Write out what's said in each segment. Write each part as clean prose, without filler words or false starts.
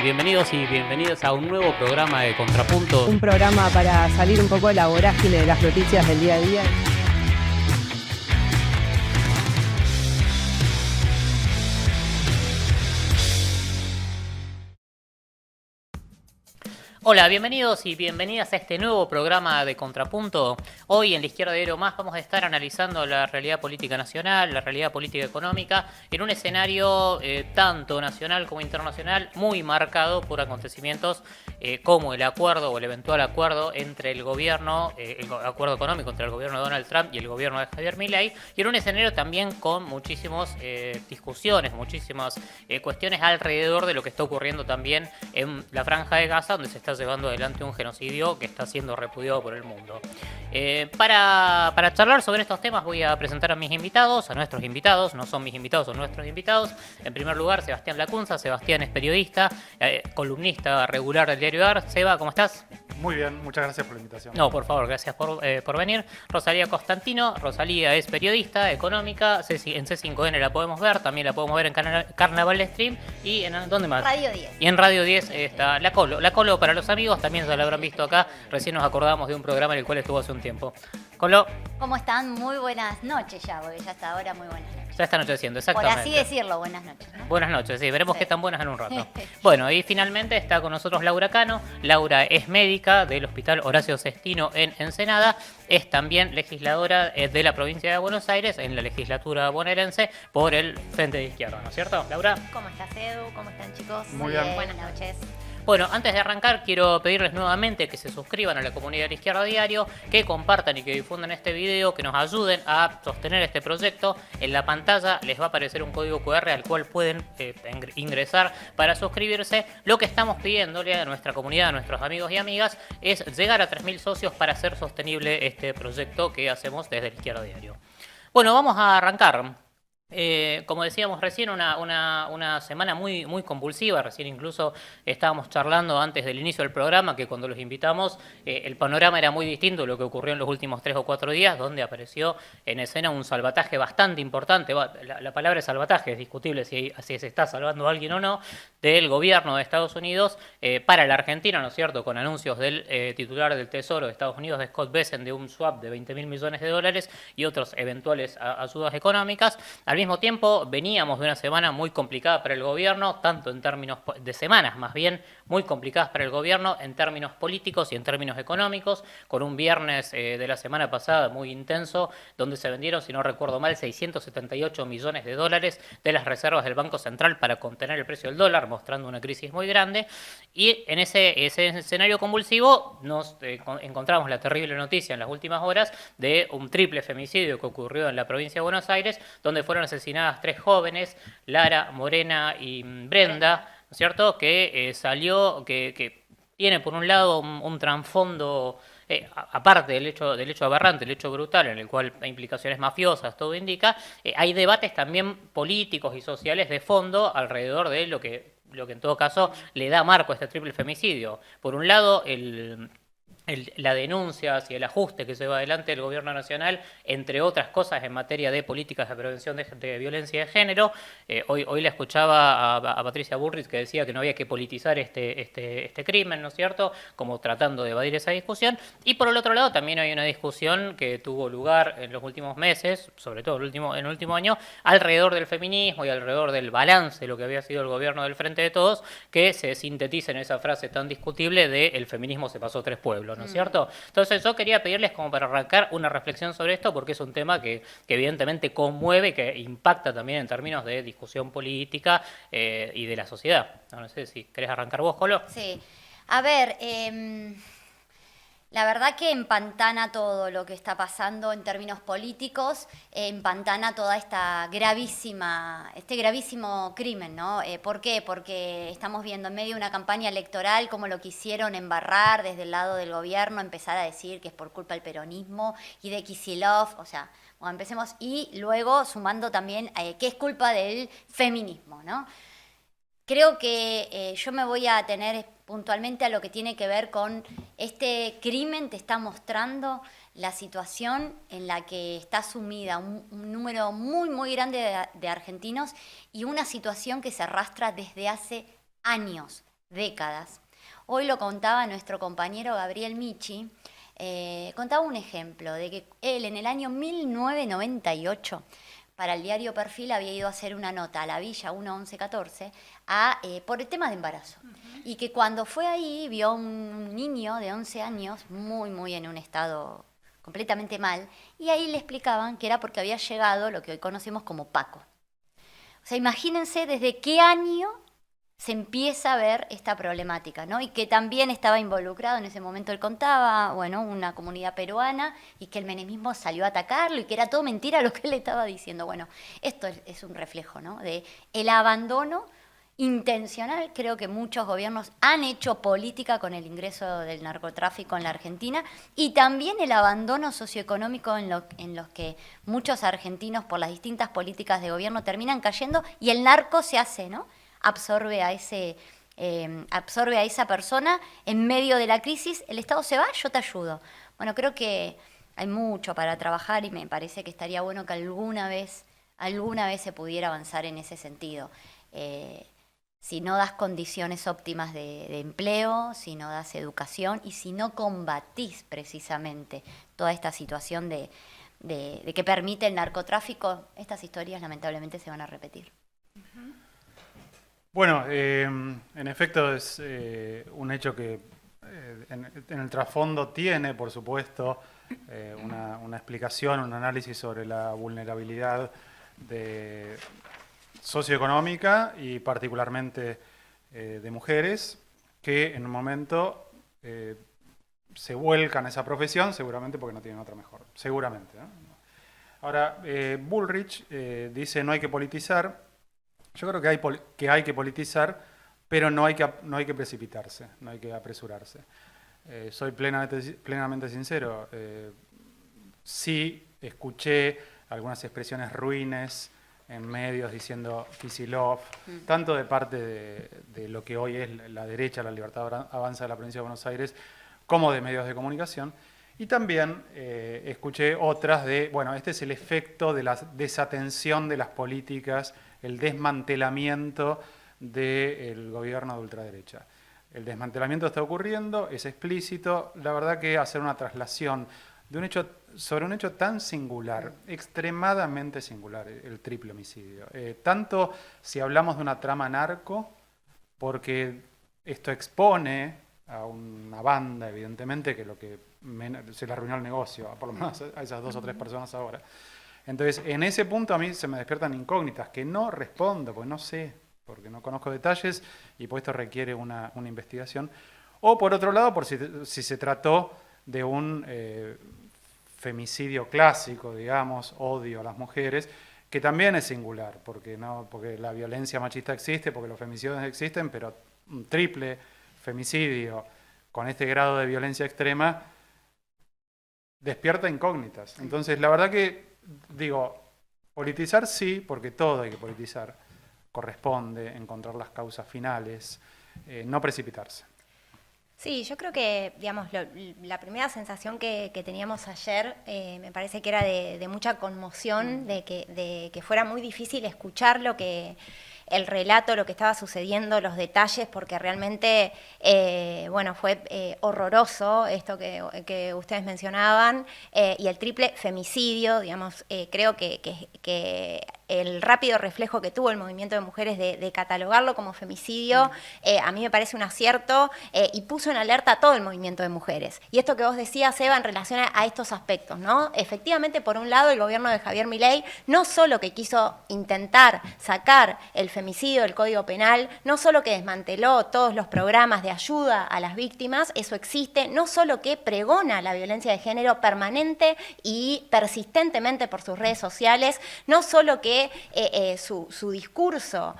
Bienvenidos y bienvenidas a un nuevo programa de Contrapunto. Un programa para salir un poco de la vorágine de las noticias del día a día. Hola, bienvenidos y bienvenidas a este nuevo programa de Contrapunto. Hoy en La Izquierda Diario Más vamos a estar analizando la realidad política nacional, la realidad política económica, en un escenario tanto nacional como internacional muy marcado por acontecimientos como el acuerdo o el eventual acuerdo entre el gobierno, el acuerdo económico entre el gobierno de Donald Trump y el gobierno de Javier Milei, y en un escenario también con muchísimas discusiones, muchísimas cuestiones alrededor de lo que está ocurriendo también en la Franja de Gaza, donde se está llevando adelante un genocidio que está siendo repudiado por el mundo. Para charlar sobre estos temas voy a presentar a mis invitados, a nuestros invitados, no son mis invitados, son nuestros invitados. En primer lugar, Sebastián Lacunza. Sebastián es periodista, columnista regular del diario AR. Seba, ¿cómo estás? Muy bien, muchas gracias por la invitación. No, por favor, gracias por venir. Rosalía Constantino. Rosalía es periodista, económica, en C5N la podemos ver, también la podemos ver en Carnaval Stream y en ¿dónde más? Radio 10. Y en Radio 10 está La Colo. La Colo para los amigos, también ya la habrán visto acá. Recién nos acordamos de un programa en el cual estuvo hace un tiempo. Colo. ¿Cómo están? Muy buenas noches ya, porque ya hasta ahora muy buenas noches. Ya está anocheciendo, Por exactamente. así decirlo, buenas noches, ¿no? Buenas noches, sí, veremos Sí. qué tan buenas en un rato. Bueno, y finalmente está con nosotros Laura Cano. Laura es médica del Hospital Horacio Sestino en Ensenada. Es también legisladora de la provincia de Buenos Aires en la legislatura bonaerense por el Frente de Izquierda, ¿no es cierto, Laura? ¿Cómo estás, Edu? ¿Cómo están, chicos? Muy bien. Buenas noches. Bueno, antes de arrancar quiero pedirles nuevamente que se suscriban a la comunidad de La Izquierda Diario, que compartan y que difundan este video, que nos ayuden a sostener este proyecto. En la pantalla les va a aparecer un código QR al cual pueden ingresar para suscribirse. Lo que estamos pidiéndole a nuestra comunidad, a nuestros amigos y amigas, es llegar a 3.000 socios para hacer sostenible este proyecto que hacemos desde La Izquierda Diario. Bueno, vamos a arrancar. Como decíamos recién, una semana muy convulsiva. Recién incluso estábamos charlando antes del inicio del programa que cuando los invitamos el panorama era muy distinto a lo que ocurrió en los últimos 3 o 4 días, donde apareció en escena un salvataje bastante importante. La palabra es salvataje, es discutible si se está salvando a alguien o no, del gobierno de Estados Unidos para la Argentina, ¿no es cierto?, con anuncios del titular del Tesoro de Estados Unidos, de Scott Bessent, de un swap de $20.000 millones y otros eventuales ayudas económicas. Al mismo tiempo, veníamos de una semana muy complicada para el gobierno, tanto en términos de semanas más bien, muy complicadas para el gobierno en términos políticos y en términos económicos, con un viernes de la semana pasada muy intenso, donde se vendieron, si no recuerdo mal, $678 millones de las reservas del Banco Central para contener el precio del dólar, mostrando una crisis muy grande. Y en ese escenario convulsivo nos encontramos la terrible noticia en las últimas horas de un triple femicidio que ocurrió en la provincia de Buenos Aires, donde fueron asesinadas 3 jóvenes, Lara, Morena y Brenda, ¿no es cierto?, que que tiene por un lado un trasfondo, aparte del hecho aberrante, el hecho brutal, en el cual hay implicaciones mafiosas, todo indica, hay debates también políticos y sociales de fondo alrededor de lo que en todo caso le da marco a este triple femicidio. Por un lado, la denuncia hacia el ajuste que lleva adelante el gobierno nacional, entre otras cosas en materia de políticas de prevención de violencia de género. Hoy la escuchaba a Patricia Bullrich, que decía que no había que politizar este crimen, ¿no es cierto?, como tratando de evadir esa discusión. Y por el otro lado también hay una discusión que tuvo lugar en los últimos meses, sobre todo en el último año, alrededor del feminismo y alrededor del balance de lo que había sido el gobierno del Frente de Todos, que se sintetiza en esa frase tan discutible de el feminismo se pasó 3 pueblos, ¿no es cierto? Entonces yo quería pedirles como para arrancar una reflexión sobre esto, porque es un tema que evidentemente conmueve, que impacta también en términos de discusión política y de la sociedad. No sé si querés arrancar vos, Colo. Sí. A ver, la verdad que empantana todo lo que está pasando en términos políticos, empantana toda este gravísimo crimen, ¿no? ¿Por qué? Porque estamos viendo en medio de una campaña electoral cómo lo quisieron embarrar desde el lado del gobierno, empezar a decir que es por culpa del peronismo y de Kicillof, o sea, bueno, empecemos, y luego sumando también que es culpa del feminismo, ¿no? Creo que yo me voy a atener puntualmente a lo que tiene que ver con este crimen. Te está mostrando la situación en la que está sumida un número muy grande de argentinos y una situación que se arrastra desde hace años. décadas. Hoy lo contaba nuestro compañero Gabriel Michi, contaba un ejemplo de que él en el año 1998 para el diario Perfil había ido a hacer una nota a la Villa 1114 por el tema de embarazo. Y que cuando fue ahí vio a un niño de 11 años muy en un estado completamente mal, y ahí le explicaban que era porque había llegado lo que hoy conocemos como Paco. O sea, imagínense desde qué año se empieza a ver esta problemática, ¿no? Y que también estaba involucrado, en ese momento él contaba, bueno, una comunidad peruana, y que el menemismo salió a atacarlo, y que era todo mentira lo que él estaba diciendo. Bueno, esto es un reflejo, ¿no?, de el abandono intencional. Creo que muchos gobiernos han hecho política con el ingreso del narcotráfico en la Argentina, y también el abandono socioeconómico en los que muchos argentinos, por las distintas políticas de gobierno, terminan cayendo, y el narco se hace, ¿no?, absorbe a esa persona en medio de la crisis. El Estado se va, yo te ayudo. Bueno, creo que hay mucho para trabajar, y me parece que estaría bueno que alguna vez se pudiera avanzar en ese sentido. Si no das condiciones óptimas de empleo, si no das educación y si no combatís precisamente toda esta situación de que permite el narcotráfico, estas historias lamentablemente se van a repetir. Bueno, en efecto es un hecho que en el trasfondo tiene, por supuesto, una explicación, un análisis sobre la vulnerabilidad socioeconómica y particularmente de mujeres que en un momento se vuelcan a esa profesión, seguramente porque no tienen otra mejor, seguramente, ¿no? Ahora, Bullrich dice no hay que politizar. Yo creo que hay que politizar, pero no hay que precipitarse, no hay que apresurarse. Soy plenamente sincero. Sí escuché algunas expresiones ruines en medios diciendo Kicillof, tanto de parte de lo que hoy es la derecha, la Libertad Avanza de la provincia de Buenos Aires, como de medios de comunicación. Y también escuché otras bueno, este es el efecto de la desatención de las políticas, el desmantelamiento del gobierno de ultraderecha. El desmantelamiento está ocurriendo, es explícito. La verdad que hacer una traslación de sobre un hecho tan singular, extremadamente singular, el triple homicidio. Tanto si hablamos de una trama narco, porque esto expone a una banda, evidentemente, que se le arruinó el negocio, por lo menos a esas 2 o 3 personas ahora. Entonces, en ese punto a mí se me despiertan incógnitas que no respondo, porque no sé, porque no conozco detalles y por esto requiere una investigación. O por otro lado, si se trató de un femicidio clásico, digamos, odio a las mujeres, que también es singular, porque la violencia machista existe, porque los femicidios existen, pero un triple femicidio con este grado de violencia extrema despierta incógnitas. Entonces, la verdad que digo, politizar sí, porque todo hay que politizar, corresponde encontrar las causas finales, no precipitarse. Sí, yo creo que, digamos, la primera sensación que teníamos ayer me parece que era de mucha conmoción, de que fuera muy difícil escuchar el relato, lo que estaba sucediendo, los detalles, porque realmente, bueno, fue horroroso esto que ustedes mencionaban, y el triple femicidio, digamos, creo que el rápido reflejo que tuvo el movimiento de mujeres de catalogarlo como femicidio, a mí me parece un acierto, y puso en alerta a todo el movimiento de mujeres. Y esto que vos decías, Eva, en relación a estos aspectos, ¿no? Efectivamente, por un lado, el gobierno de Javier Milei no solo que quiso intentar sacar el femicidio del Código Penal, no solo que desmanteló todos los programas de ayuda a las víctimas, eso existe, no solo que pregona la violencia de género permanente y persistentemente por sus redes sociales, no solo que su discurso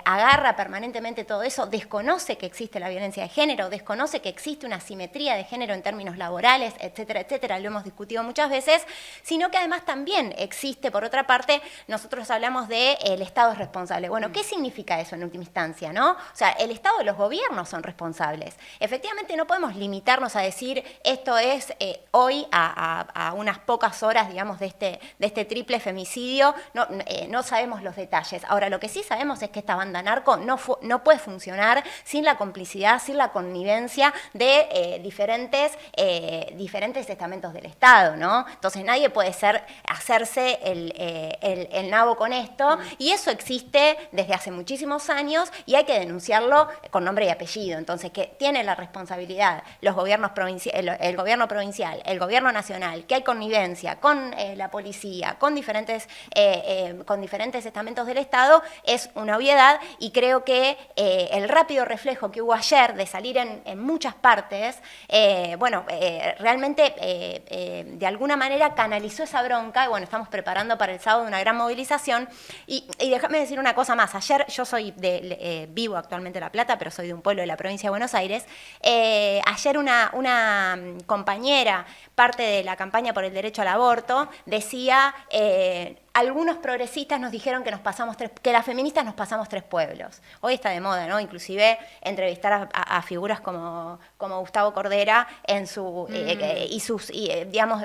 agarra permanentemente todo eso, desconoce que existe la violencia de género, desconoce que existe una asimetría de género en términos laborales, etcétera, etcétera, lo hemos discutido muchas veces, sino que además también existe, por otra parte, nosotros hablamos de el Estado es responsable. Bueno, ¿qué significa eso en última instancia, no? O sea, el Estado y los gobiernos son responsables. Efectivamente, no podemos limitarnos a decir esto es hoy a unas pocas horas, digamos, de este triple femicidio. No, no sabemos los detalles. Ahora, lo que sí sabemos es que esta banda narco no puede funcionar sin la complicidad, sin la connivencia de diferentes estamentos del Estado, ¿no? Entonces nadie puede hacerse el nabo con esto, y eso existe desde hace muchísimos años y hay que denunciarlo con nombre y apellido. Entonces, que tiene la responsabilidad los gobiernos el gobierno provincial, el gobierno nacional, que hay connivencia con la policía, con diferentes estamentos del Estado, es una obviedad, y creo que el rápido reflejo que hubo ayer de salir en muchas partes, realmente de alguna manera canalizó esa bronca, y bueno, estamos preparando para el sábado una gran movilización. Y déjame decir una cosa más. Ayer, yo soy vivo actualmente en La Plata, pero soy de un pueblo de la provincia de Buenos Aires. Ayer una compañera, parte de la campaña por el derecho al aborto, decía, algunos progresistas nos dijeron que las feministas nos pasamos 3 pueblos. Hoy está de moda, ¿no? Inclusive entrevistar a figuras como Gustavo Cordera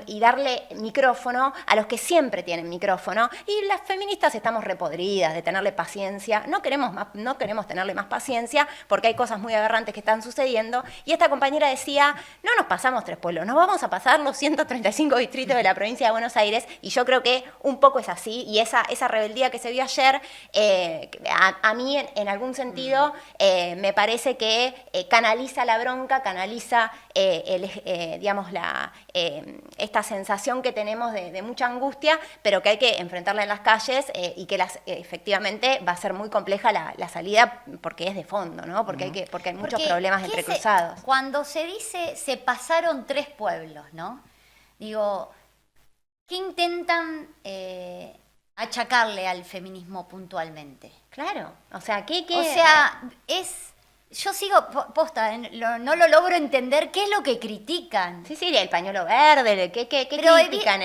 y darle micrófono a los que siempre tienen micrófono. Y las feministas estamos repodridas de tenerle paciencia. No queremos tenerle más paciencia porque hay cosas muy aberrantes que están sucediendo. Y esta compañera decía, no nos pasamos 3 pueblos, nos vamos a pasar los 135 distritos de la provincia de Buenos Aires. Y yo creo que un poco es así. Y esa rebeldía que se vio ayer, a mí en algún sentido me parece que canaliza la bronca, canaliza esta sensación que tenemos de mucha angustia, pero que hay que enfrentarla en las calles, y que efectivamente va a ser muy compleja la salida, porque es de fondo, ¿no? Porque hay muchos problemas entrecruzados. Cuando se dice se pasaron 3 pueblos, ¿no? Digo, ¿qué intentan achacarle al feminismo puntualmente? Claro, o sea, yo sigo, posta, no lo logro entender qué es lo que critican. Sí, el pañuelo verde, ¿qué critican?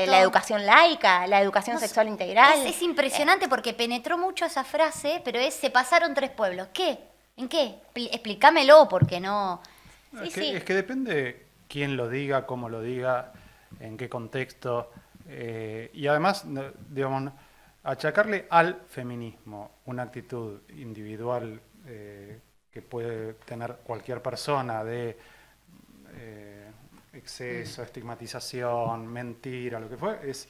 La educación laica, la educación sexual integral. Es impresionante porque penetró mucho esa frase, pero se pasaron 3 pueblos. ¿Qué? ¿En qué? Explícamelo, porque no... Es que depende quién lo diga, cómo lo diga, en qué contexto. Y además, digamos, achacarle al feminismo una actitud individual que puede tener cualquier persona de exceso, estigmatización, mentira, lo que fue, es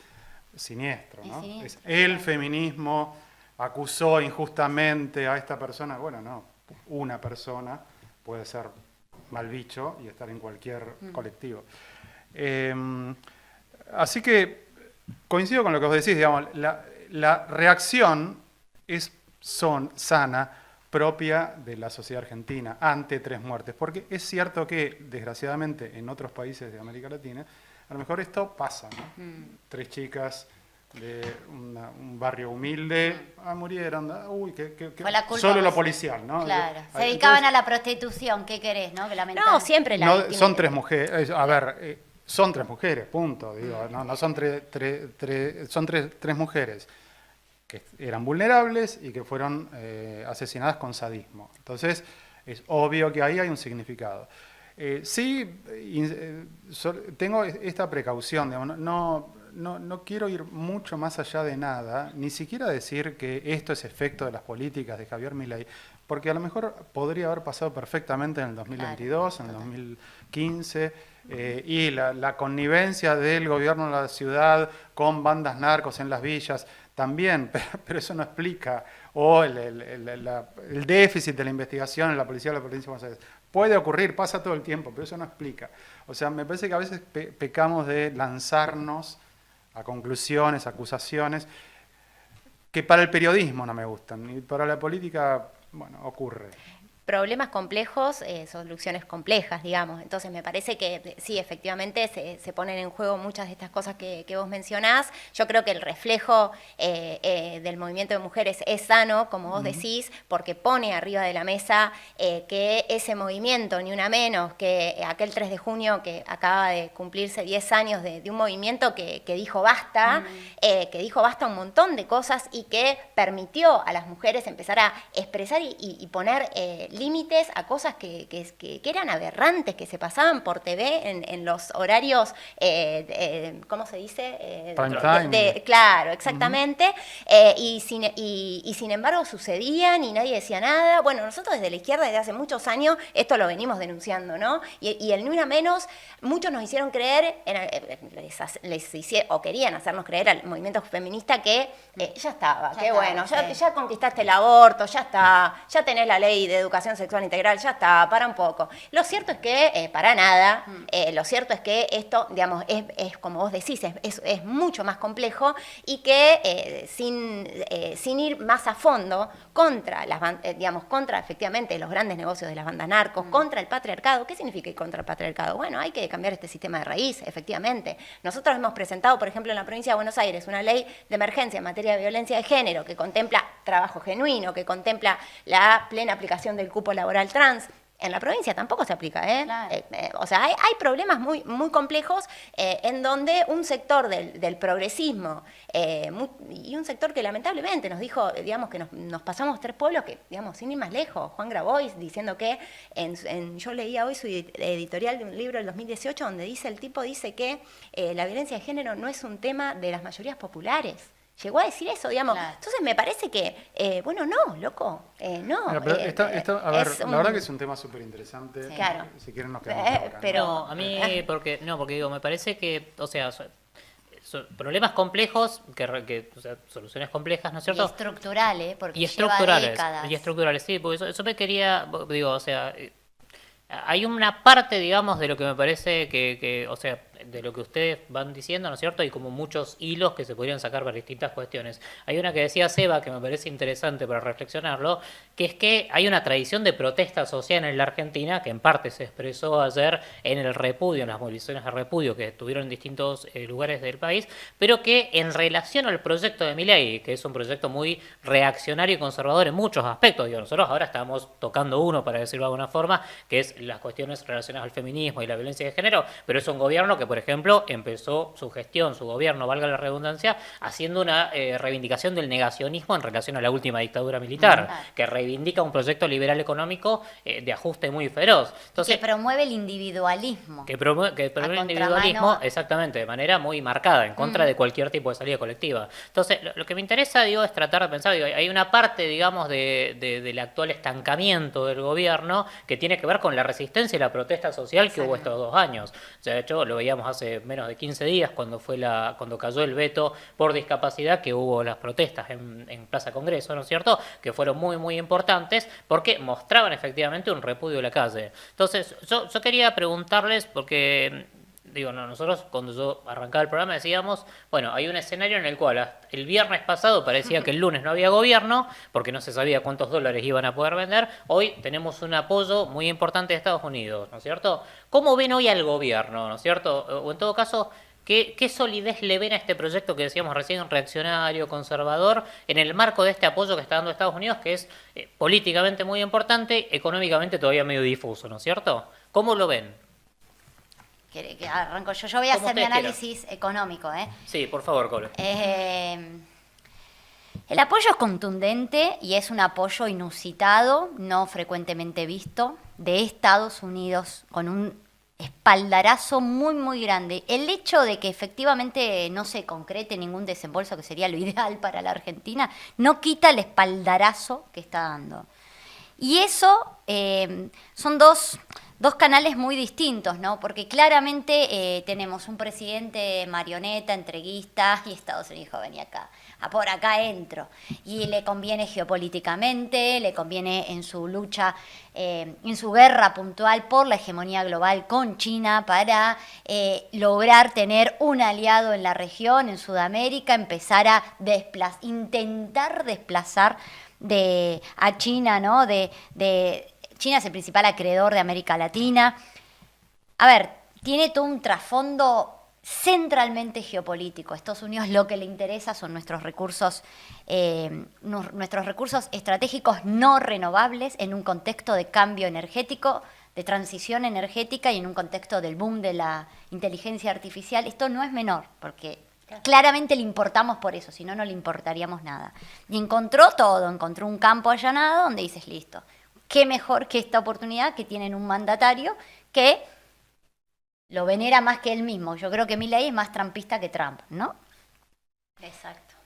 siniestro, ¿no? El feminismo acusó injustamente a esta persona. Bueno, no, una persona puede ser mal bicho y estar en cualquier colectivo. Así que coincido con lo que vos decís, digamos, la reacción es sana, propia de la sociedad argentina ante 3 muertes, porque es cierto que, desgraciadamente, en otros países de América Latina, a lo mejor esto pasa, ¿no? 3 chicas de un barrio humilde, murieron, Fue la culpa solo lo policial, ¿no? Claro, se dedicaban a la prostitución, ¿qué querés, no? No, siempre son 3 mujeres, son 3 mujeres, punto. Digo, no son son tres mujeres que eran vulnerables y que fueron asesinadas con sadismo. Entonces, es obvio que ahí hay un significado. Tengo esta precaución, digamos, no quiero ir mucho más allá de nada, ni siquiera decir que esto es efecto de las políticas de Javier Milei, porque a lo mejor podría haber pasado perfectamente en el 2022, claro, en el 2015, y la connivencia del gobierno de la ciudad con bandas narcos en las villas también, pero eso no explica, o el déficit de la investigación en la policía de la provincia de Buenos Aires. Puede ocurrir, pasa todo el tiempo, pero eso no explica. O sea, me parece que a veces pecamos de lanzarnos a conclusiones, acusaciones, que para el periodismo no me gustan, y para la política, bueno, ocurre. Problemas complejos, soluciones complejas, digamos. Entonces me parece que sí, efectivamente se ponen en juego muchas de estas cosas que vos mencionás. Yo creo que el reflejo del movimiento de mujeres es sano, como vos decís, porque pone arriba de la mesa que ese movimiento, ni una menos, que aquel 3 de junio que acaba de cumplirse 10 años de un movimiento que dijo basta, a un montón de cosas y que permitió a las mujeres empezar a expresar y poner límites a cosas que eran aberrantes, que se pasaban por TV en los horarios, ¿cómo se dice? Prime time. Claro, exactamente. Y sin embargo sucedían y nadie decía nada. Bueno, nosotros desde la izquierda desde hace muchos años esto lo venimos denunciando, ¿no? Y el Ni Una Menos, muchos nos hicieron creer, o querían hacernos creer al movimiento feminista que ya estaba, que bueno, ya conquistaste el aborto, ya está, ya tenés la ley de educación sexual integral, ya está, para un poco. Lo cierto es que, para nada, lo cierto es que esto, digamos, es como vos decís, es mucho más complejo y que sin ir más a fondo contra contra efectivamente los grandes negocios de las bandas narcos, contra el patriarcado. ¿Qué significa ir contra el patriarcado? Bueno, hay que cambiar este sistema de raíz, efectivamente. Nosotros hemos presentado, por ejemplo, en la provincia de Buenos Aires, una ley de emergencia en materia de violencia de género que contempla trabajo genuino, que contempla la plena aplicación del cupo laboral trans. En la provincia tampoco se aplica, ¿eh? Claro. O sea, hay problemas muy, muy complejos en donde un sector del progresismo y un sector que lamentablemente nos dijo, digamos, que nos pasamos 3 pueblos que, digamos, sin ir más lejos, Juan Grabois diciendo que, yo leía hoy su editorial de un libro del 2018 donde el tipo dice que la violencia de género no es un tema de las mayorías populares. Llegó a decir eso, digamos. Claro. Entonces me parece que, bueno, no, loco, no. Mira, pero a ver, la verdad que es un tema súper interesante. Sí. Claro. Si quieren nos quedamos acá, ¿no? Pero a mí, porque digo, me parece que, o sea, son problemas complejos, o sea, soluciones complejas, ¿no es cierto? Y estructurales, porque y lleva estructurales, décadas. y estructurales, sí, porque eso me quería, digo, o sea, hay una parte, digamos, de lo que me parece que o sea, de lo que ustedes van diciendo, ¿no es cierto? Hay como muchos hilos que se podrían sacar para distintas cuestiones. Hay una que decía Seba, que me parece interesante para reflexionarlo, que es que hay una tradición de protesta social en la Argentina, que en parte se expresó ayer en el repudio, en las movilizaciones de repudio que estuvieron en distintos lugares del país, pero que en relación al proyecto de Milei, que es un proyecto muy reaccionario y conservador en muchos aspectos, digo, nosotros ahora estamos tocando uno, para decirlo de alguna forma, que es las cuestiones relacionadas al feminismo y la violencia de género, pero es un gobierno que, por ejemplo, empezó su gestión, su gobierno, valga la redundancia, haciendo una reivindicación del negacionismo en relación a la última dictadura militar, que reivindica un proyecto liberal económico de ajuste muy feroz. Entonces, que promueve el individualismo. Que promueve el individualismo, exactamente, de manera muy marcada, en contra de cualquier tipo de salida colectiva. Entonces, lo que me interesa, digo, es tratar de pensar, digo, hay una parte, digamos, del actual estancamiento del gobierno que tiene que ver con la resistencia y la protesta social que hubo estos 2 años. O sea, de hecho, lo veíamos hace menos de 15 días cuando cayó el veto por discapacidad, que hubo las protestas en Plaza Congreso, ¿no es cierto? Que fueron muy, muy importantes porque mostraban efectivamente un repudio de la calle. Entonces, yo quería preguntarles, porque digo, no, nosotros cuando yo arrancaba el programa decíamos, bueno, hay un escenario en el cual el viernes pasado parecía que el lunes no había gobierno, porque no se sabía cuántos dólares iban a poder vender. Hoy tenemos un apoyo muy importante de Estados Unidos, ¿no es cierto? ¿Cómo ven hoy al gobierno, ¿no es cierto? O en todo caso, ¿qué solidez le ven a este proyecto que decíamos recién, reaccionario, conservador, en el marco de este apoyo que está dando Estados Unidos, que es políticamente muy importante, económicamente todavía medio difuso, ¿no es cierto? ¿Cómo lo ven? Que arranco yo voy a hacer mi análisis económico. Sí, por favor, Cole. El apoyo es contundente y es un apoyo inusitado, no frecuentemente visto, de Estados Unidos, con un espaldarazo muy, muy grande. El hecho de que efectivamente no se concrete ningún desembolso, que sería lo ideal para la Argentina, no quita el espaldarazo que está dando. Y eso son dos canales muy distintos, ¿no? Porque claramente tenemos un presidente marioneta, entreguista, y Estados Unidos dijo, vení acá, por acá entro. Y le conviene geopolíticamente, le conviene en su lucha, en su guerra puntual por la hegemonía global con China para lograr tener un aliado en la región, en Sudamérica, empezar a intentar desplazar a China, ¿no? China es el principal acreedor de América Latina. A ver, tiene todo un trasfondo centralmente geopolítico. A Estados Unidos lo que le interesa son nuestros recursos estratégicos no renovables en un contexto de cambio energético, de transición energética y en un contexto del boom de la inteligencia artificial. Esto no es menor, porque claramente le importamos por eso, si no, no le importaríamos nada. Y encontró todo, encontró un campo allanado donde dices, listo, qué mejor que esta oportunidad que tienen un mandatario que lo venera más que él mismo. Yo creo que Milei es más trumpista que Trump, ¿no? Exacto.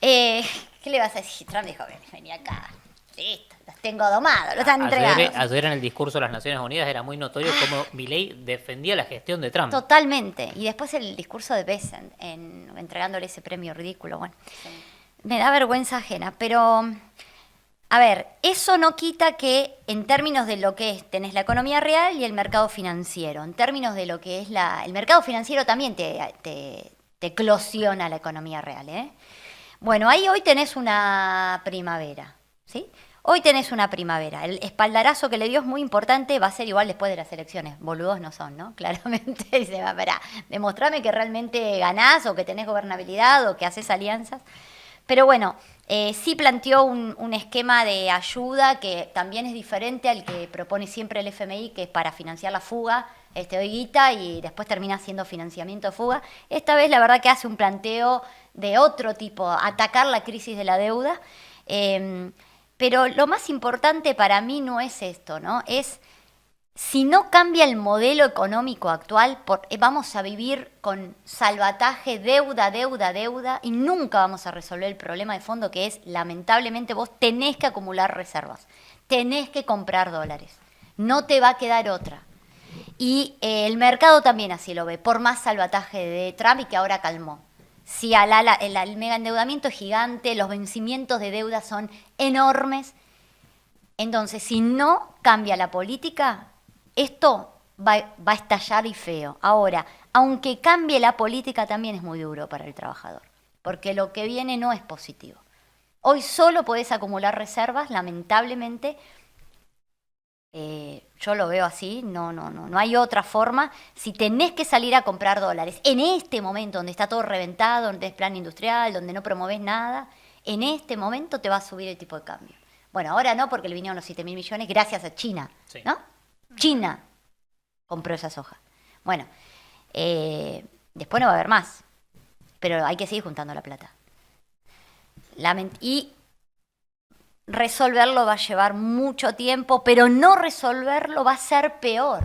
¿Qué le vas a decir? Trump dijo, vení acá, listo, los tengo domados, los han entregado. Ayer en el discurso de las Naciones Unidas era muy notorio cómo Milei defendía la gestión de Trump. Totalmente. Y después el discurso de Bessent, entregándole ese premio ridículo. Bueno, me da vergüenza ajena, pero... A ver, eso no quita que en términos de lo que es, tenés la economía real y el mercado financiero. En términos de lo que es el mercado financiero también te eclosiona la economía real, ¿eh? Bueno, ahí hoy tenés una primavera, ¿sí? Hoy tenés una primavera. El espaldarazo que le dio es muy importante, va a ser igual después de las elecciones. Boludos no son, ¿no? Claramente dice, va, pará, demostrame que realmente ganás o que tenés gobernabilidad o que haces alianzas. Pero bueno, sí planteó un esquema de ayuda que también es diferente al que propone siempre el FMI, que es para financiar la fuga, doy guita y después termina siendo financiamiento de fuga. Esta vez la verdad que hace un planteo de otro tipo, atacar la crisis de la deuda. Pero lo más importante para mí no es esto, ¿no? Es, si no cambia el modelo económico actual, vamos a vivir con salvataje, deuda, deuda, deuda, y nunca vamos a resolver el problema de fondo que es, lamentablemente, vos tenés que acumular reservas, tenés que comprar dólares, no te va a quedar otra. Y el mercado también así lo ve, por más salvataje de Trump y que ahora calmó. Si el mega endeudamiento es gigante, los vencimientos de deuda son enormes, entonces si no cambia la política, esto va a estallar y feo. Ahora, aunque cambie la política, también es muy duro para el trabajador, porque lo que viene no es positivo. Hoy solo podés acumular reservas, lamentablemente. Yo lo veo así, no hay otra forma. Si tenés que salir a comprar dólares en este momento donde está todo reventado, donde es plan industrial, donde no promovés nada, en este momento te va a subir el tipo de cambio. Bueno, ahora no, porque le vinieron los 7.000 millones gracias a China, Sí. ¿no? China compró esa soja. Bueno, después no va a haber más, pero hay que seguir juntando la plata. Y resolverlo va a llevar mucho tiempo, pero no resolverlo va a ser peor.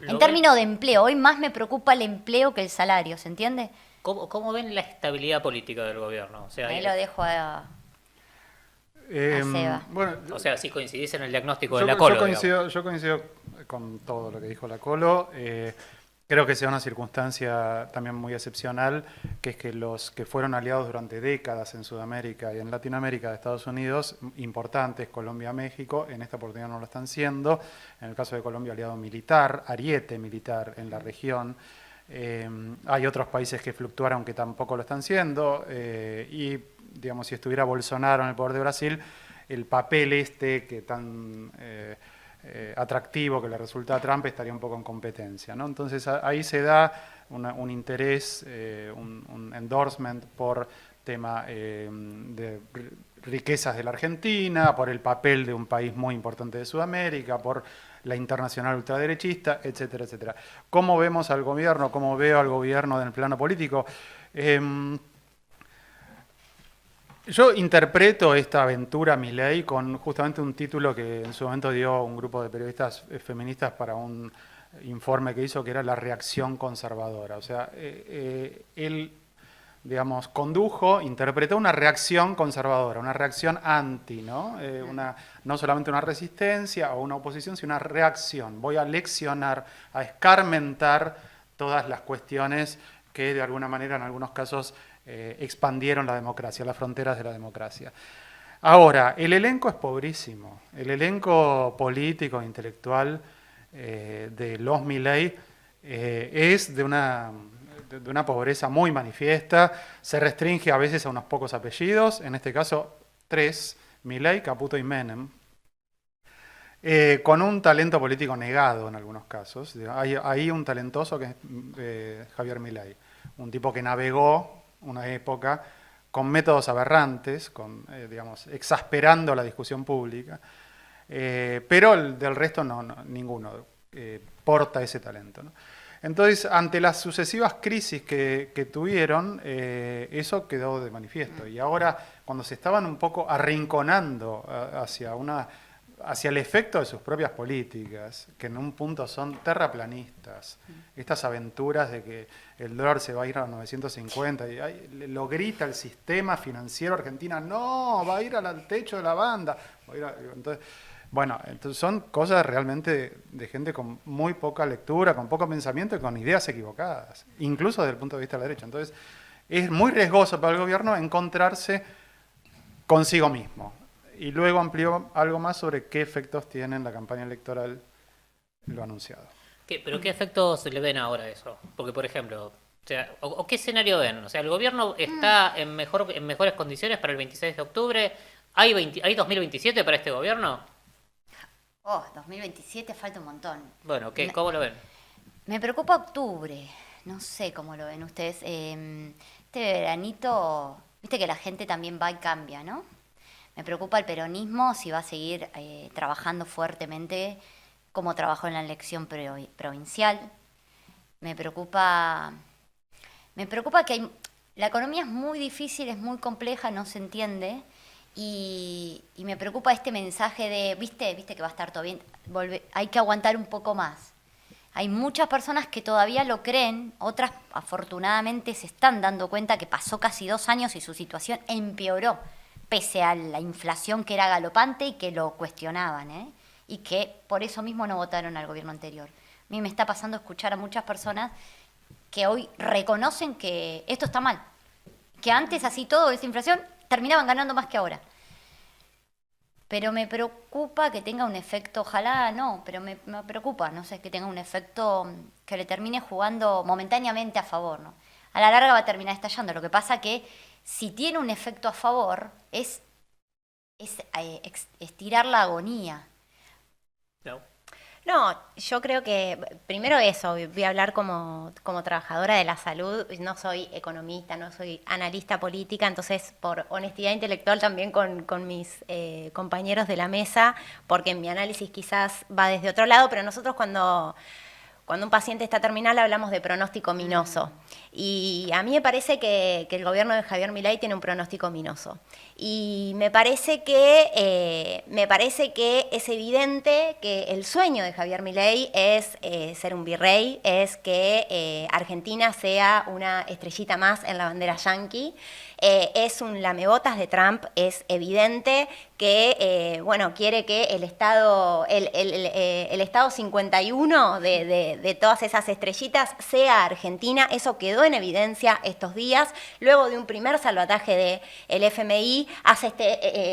En términos de empleo, hoy más me preocupa el empleo que el salario, ¿se entiende? ¿Cómo ven la estabilidad política del gobierno? O sea, Ahí lo dejo a Seba. Bueno, si coincidís en el diagnóstico de la Colo. yo coincido con todo lo que dijo la Colo. Creo que sea una circunstancia también muy excepcional, que es que los que fueron aliados durante décadas en Sudamérica y en Latinoamérica de Estados Unidos, importantes, Colombia, México, en esta oportunidad no lo están siendo. En el caso de Colombia, aliado militar, ariete militar en la región. Hay otros países que fluctuaron que tampoco lo están siendo. Y, digamos, si estuviera Bolsonaro en el poder de Brasil, el papel que tan... atractivo que le resulta a Trump estaría un poco en competencia, ¿no? Entonces ahí se da un interés, un endorsement por tema de riquezas de la Argentina, por el papel de un país muy importante de Sudamérica, por la internacional ultraderechista, etcétera, etcétera. ¿Cómo vemos al gobierno? ¿Cómo veo al gobierno en el plano político? Yo interpreto esta aventura Milei con justamente un título que en su momento dio un grupo de periodistas feministas para un informe que hizo, que era La reacción conservadora. O sea, él, digamos, interpretó una reacción conservadora, una reacción anti, ¿no? No solamente una resistencia o una oposición, sino una reacción. Voy a leccionar, a escarmentar todas las cuestiones que de alguna manera en algunos casos expandieron la democracia, las fronteras de la democracia. Ahora, el elenco es pobrísimo. El elenco político, intelectual de los Milei es de una pobreza muy manifiesta. Se restringe a veces a unos pocos apellidos, en este caso 3, Milei, Caputo y Menem, con un talento político negado en algunos casos. Hay un talentoso que es Javier Milei, un tipo que navegó una época con métodos aberrantes, digamos, exasperando la discusión pública, pero del resto ninguno porta ese talento, ¿no? Entonces, ante las sucesivas crisis que tuvieron, eso quedó de manifiesto. Y ahora, cuando se estaban un poco arrinconando hacia una hacia el efecto de sus propias políticas, que en un punto son terraplanistas, estas aventuras de que el dólar se va a ir a 950, y lo grita el sistema financiero argentino, no, va a ir al techo de la banda. Entonces, bueno, entonces son cosas realmente de gente con muy poca lectura, con poco pensamiento y con ideas equivocadas, incluso desde el punto de vista de la derecha. Entonces, es muy riesgoso para el gobierno encontrarse consigo mismo. Y luego amplió algo más sobre qué efectos tiene en la campaña electoral lo anunciado. ¿Pero qué efectos le ven ahora a eso? Porque, por ejemplo, o qué escenario ven? O sea, ¿el gobierno está en mejores condiciones para el 26 de octubre? ¿Hay 2027 para este gobierno? 2027 falta un montón. Bueno, ¿cómo lo ven? Me preocupa octubre. No sé cómo lo ven ustedes. Este veranito, viste que la gente también va y cambia, ¿no? Me preocupa el peronismo, si va a seguir trabajando fuertemente como trabajó en la elección provincial. Me preocupa que la economía es muy difícil, es muy compleja, no se entiende. Y me preocupa este mensaje de, viste que va a estar todo bien, hay que aguantar un poco más. Hay muchas personas que todavía lo creen, otras afortunadamente se están dando cuenta que pasó casi 2 años y su situación empeoró, pese a la inflación que era galopante y que lo cuestionaban, y que por eso mismo no votaron al gobierno anterior. A mí me está pasando escuchar a muchas personas que hoy reconocen que esto está mal, que antes así todo, esa inflación, terminaban ganando más que ahora. Pero me preocupa que tenga un efecto, ojalá no, pero me preocupa, no sé, que tenga un efecto que le termine jugando momentáneamente a favor, ¿no? A la larga va a terminar estallando. Lo que pasa que si tiene un efecto a favor, es estirar la agonía. No, yo creo que primero eso, voy a hablar como trabajadora de la salud, no soy economista, no soy analista política, entonces por honestidad intelectual también con mis compañeros de la mesa, porque mi análisis quizás va desde otro lado, pero nosotros cuando un paciente está terminal hablamos de pronóstico minoso. Y a mí me parece que el gobierno de Javier Milei tiene un pronóstico minoso. Y me parece que es evidente que el sueño de Javier Milei es ser un virrey, es que Argentina sea una estrellita más en la bandera yanqui. Es un lamebotas de Trump, es evidente que quiere que el Estado 51 de todas esas estrellitas sea Argentina. Eso quedó en evidencia estos días. Luego de un primer salvataje del FMI,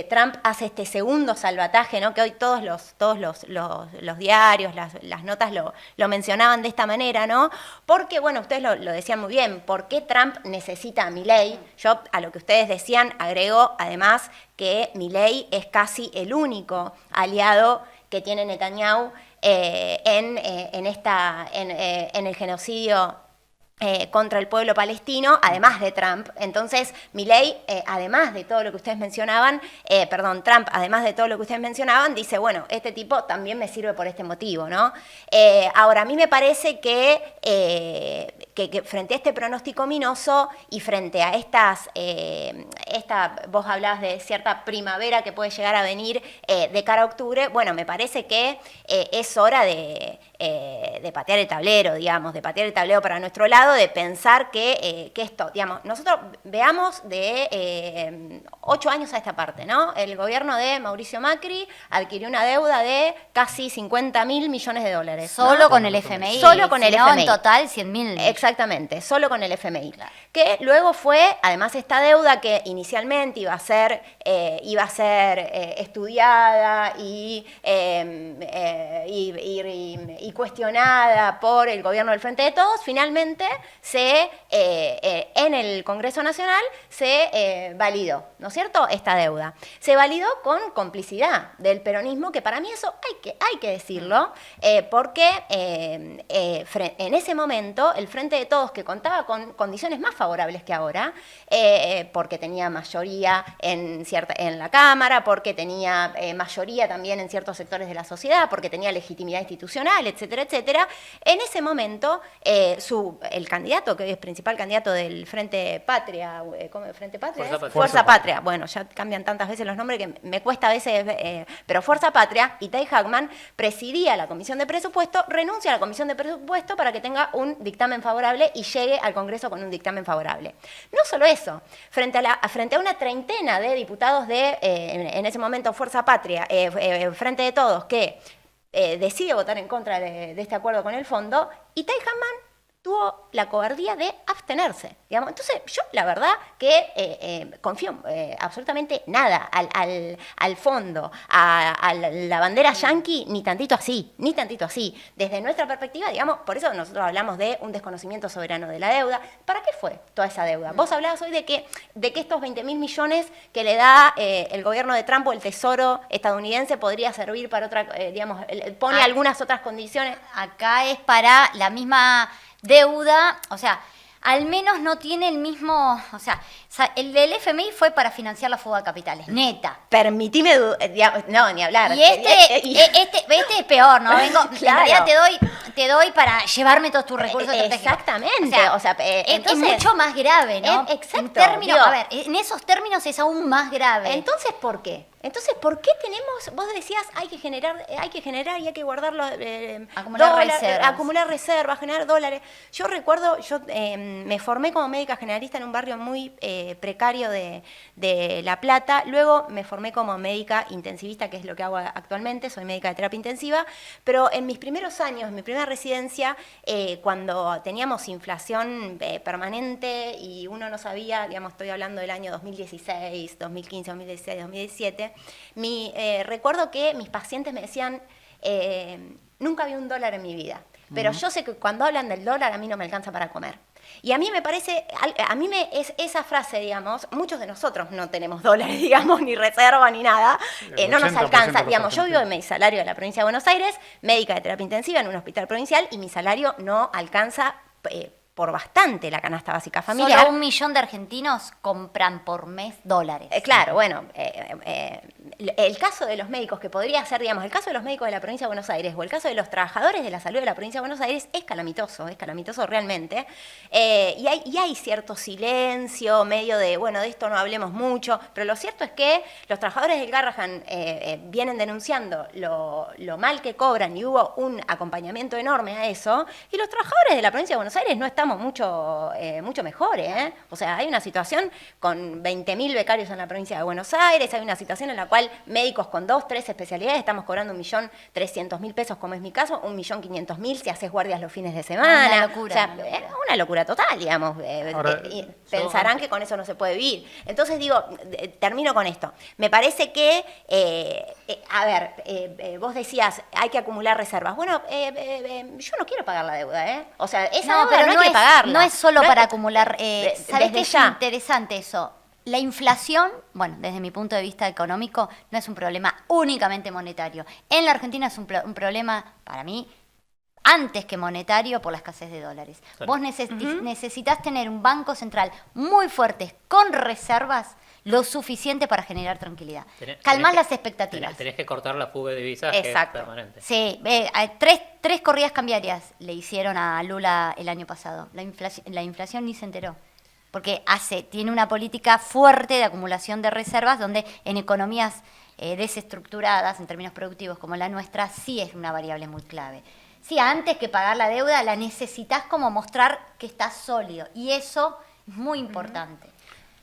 Trump hace este segundo salvataje, ¿no? Que hoy todos los diarios, las notas lo mencionaban de esta manera, ¿no? Porque, ustedes lo decían muy bien, ¿por qué Trump necesita a Milei? Yo, a lo que ustedes decían, agrego además que Milei es casi el único aliado que tiene Netanyahu en el genocidio contra el pueblo palestino, además de Trump. Entonces, Milei, además de todo lo que ustedes mencionaban, Trump, además de todo lo que ustedes mencionaban, dice, este tipo también me sirve por este motivo, ¿no? Ahora, a mí me parece que frente a este pronóstico minoso y frente a vos hablabas de cierta primavera que puede llegar a venir de cara a octubre, me parece que es hora de patear el tablero, digamos, de patear el tablero para nuestro lado, de pensar que esto, digamos, nosotros veamos de 8 años a esta parte, ¿no? El gobierno de Mauricio Macri adquirió una deuda de casi 50.000 millones de dólares. Solo ¿no? con el FMI. Solo con el FMI. En total 100.000. Exactamente, solo con el FMI. Claro. Que luego fue, además, esta deuda que inicialmente iba a ser estudiada y cuestionada por el gobierno del Frente de Todos, finalmente en el Congreso Nacional se validó, ¿no es cierto?, esta deuda. Se validó con complicidad del peronismo, que para mí eso hay que decirlo, porque en ese momento el Frente de Todos, que contaba con condiciones más favorables que ahora, porque tenía mayoría en la Cámara, porque tenía mayoría también en ciertos sectores de la sociedad, porque tenía legitimidad institucional nacional, etcétera, etcétera. En ese momento, el candidato, que hoy es principal candidato del Frente Patria, ¿cómo? ¿Frente Patria? Fuerza Patria. Fuerza Patria. Bueno, ya cambian tantas veces los nombres que me cuesta a veces, pero Fuerza Patria, Itay Hackman, presidía la Comisión de Presupuesto, renuncia a la Comisión de Presupuesto para que tenga un dictamen favorable y llegue al Congreso con un dictamen favorable. No solo eso, frente a una treintena de diputados de, en ese momento, Fuerza Patria, Frente de Todos, que decide votar en contra de este acuerdo con el fondo, Itay Hackman tuvo la cobardía de abstenerse, digamos. Entonces, yo la verdad que confío absolutamente nada al fondo, a la bandera yanqui, ni tantito así, ni tantito así. Desde nuestra perspectiva, digamos, por eso nosotros hablamos de un desconocimiento soberano de la deuda. ¿Para qué fue toda esa deuda? Vos hablabas hoy de que estos 20.000 millones que le da el gobierno de Trump o el Tesoro estadounidense podría servir para otra, digamos, pone algunas otras condiciones. Acá es para la misma deuda, o sea, al menos no tiene el mismo, o sea, el del FMI fue para financiar la fuga de capitales, neta. Permitime, no, ni hablar. Y este es peor, ¿no? Vengo, Claro. En realidad te doy para llevarme todos tus recursos estratégicos. Exactamente. O sea, es mucho más grave, ¿no? Exacto. En términos, Digo, a ver, en esos términos es aún más grave. Entonces, ¿por qué? Entonces, ¿por qué tenemos, vos decías, hay que generar y hay que guardarlo, acumular reservas, generar dólares? Yo recuerdo, me formé como médica generalista en un barrio muy precario de La Plata, luego me formé como médica intensivista, que es lo que hago actualmente, soy médica de terapia intensiva, pero en mis primeros años, en mi primera residencia, cuando teníamos inflación permanente y uno no sabía, digamos, estoy hablando del año 2016, 2015, 2016, 2017, recuerdo que mis pacientes me decían, nunca vi un dólar en mi vida, pero yo sé que cuando hablan del dólar a mí no me alcanza para comer. Y a mí me parece, es esa frase, digamos, muchos de nosotros no tenemos dólares, digamos, ni reserva ni nada, no nos alcanza. Digamos, yo vivo en mi salario de la provincia de Buenos Aires, médica de terapia intensiva en un hospital provincial, y mi salario no alcanza por bastante la canasta básica familiar. Solo 1 millón de argentinos compran por mes dólares. Claro, bueno, el caso de los médicos, que podría ser, digamos, el caso de los médicos de la provincia de Buenos Aires o el caso de los trabajadores de la salud de la provincia de Buenos Aires es calamitoso realmente. Y hay cierto silencio, medio de, bueno, de esto no hablemos mucho, pero lo cierto es que los trabajadores del Garrahan vienen denunciando lo mal que cobran y hubo un acompañamiento enorme a eso, y los trabajadores de la provincia de Buenos Aires no estamos mucho mejores, ¿eh? O sea, hay una situación con 20.000 becarios en la provincia de Buenos Aires, hay una situación en la cual médicos con 2, 3 especialidades estamos cobrando 1.300.000 pesos, como es mi caso, 1.500.000 si haces guardias los fines de semana. Una locura, O sea, una locura. es una locura total, digamos. Ahora, Pensarán que con eso no se puede vivir. Entonces digo, termino con esto. Me parece que, vos decías, hay que acumular reservas. Bueno, yo no quiero pagar la deuda, ¿eh? O sea, esa deuda pero no hay que pagarla. no es solo No para es- acumular. ¿Sabés desde qué es ya. interesante eso? La inflación, bueno, desde mi punto de vista económico, no es un problema únicamente monetario. En la Argentina es un problema, para mí, antes que monetario, por la escasez de dólares. Claro. Vos necesitas tener un banco central muy fuerte, con reservas, lo suficiente para generar tranquilidad. Calmar las expectativas. Tenés que cortar la fuga de divisas, que es Exacto. permanente. Sí, tres corridas cambiarias le hicieron a Lula el año pasado. La inflación ni se enteró. Porque tiene una política fuerte de acumulación de reservas, donde en economías desestructuradas, en términos productivos como la nuestra, sí es una variable muy clave. Sí, antes que pagar la deuda, la necesitas como mostrar que estás sólido. Y eso es muy importante.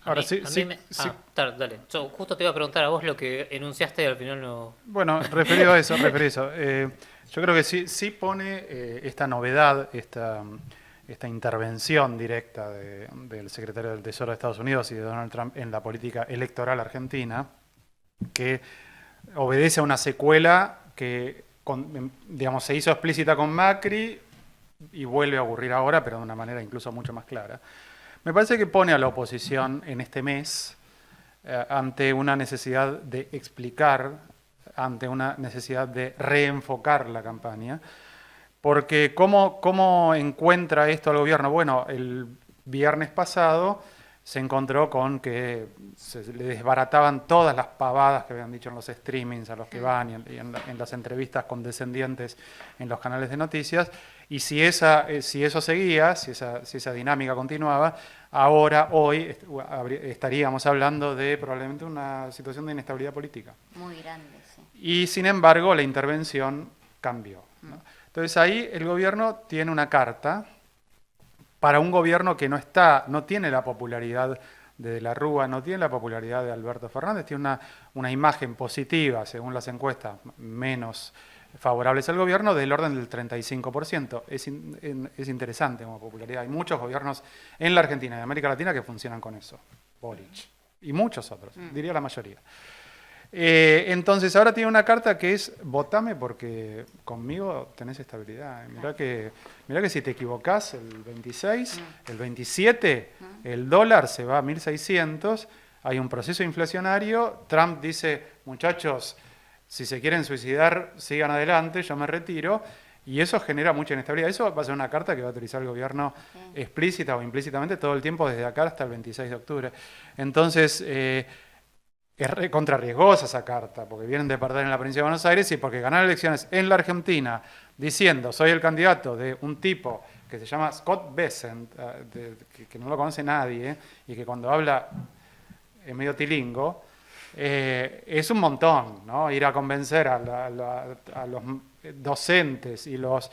Ahora, A mí- sí, a sí, mí sí. dale. Yo justo te iba a preguntar a vos lo que enunciaste y al final no... Bueno, referido a eso. Yo creo que sí pone esta novedad, esta intervención directa del secretario del Tesoro de Estados Unidos y de Donald Trump en la política electoral argentina, que obedece a una secuela que, digamos, se hizo explícita con Macri y vuelve a ocurrir ahora, pero de una manera incluso mucho más clara. Me parece que pone a la oposición en este mes ante una necesidad de explicar, ante una necesidad de reenfocar la campaña, porque ¿cómo encuentra esto al gobierno? Bueno, el viernes pasado se encontró con que se le desbarataban todas las pavadas que habían dicho en los streamings a los que van y en las entrevistas condescendientes en los canales de noticias. Y si eso seguía, si esa dinámica continuaba, hoy estaríamos hablando de probablemente una situación de inestabilidad política. Muy grande, sí. Y sin embargo, la intervención cambió, ¿no? Entonces ahí el gobierno tiene una carta para un gobierno que no tiene la popularidad de la Rúa, no tiene la popularidad de Alberto Fernández, tiene una imagen positiva, según las encuestas, menos favorables al gobierno, del orden del 35%. Es interesante como popularidad. Hay muchos gobiernos en la Argentina y en América Latina que funcionan con eso. Boric. Y muchos otros, diría la mayoría. Entonces ahora tiene una carta que es: votame porque conmigo tenés estabilidad. Mirá que si te equivocás el 26, el 27, el dólar se va a 1.600, hay un proceso inflacionario, Trump dice: muchachos, si se quieren suicidar, sigan adelante, yo me retiro, y eso genera mucha inestabilidad. Eso va a ser una carta que va a utilizar el gobierno explícita o implícitamente todo el tiempo desde acá hasta el 26 de octubre. Entonces, es contrarriesgosa esa carta, porque vienen de perder en la provincia de Buenos Aires y porque ganar elecciones en la Argentina diciendo: soy el candidato de un tipo que se llama Scott Bessent, que no lo conoce nadie, y que cuando habla es medio tilingo, es un montón, ¿no? Ir a convencer a los docentes y los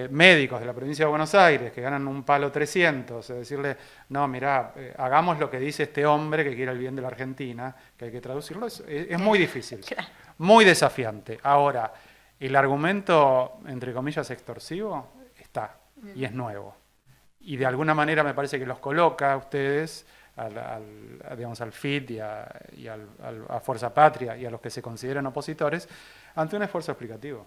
médicos de la provincia de Buenos Aires que ganan un palo 300, decirle: no, mirá, hagamos lo que dice este hombre que quiere el bien de la Argentina, que hay que traducirlo, es muy difícil, muy desafiante. Ahora, el argumento, entre comillas, extorsivo, está, y es nuevo. Y de alguna manera me parece que los coloca a ustedes, digamos, al FIT y a Fuerza Patria y a los que se consideran opositores, ante un esfuerzo explicativo.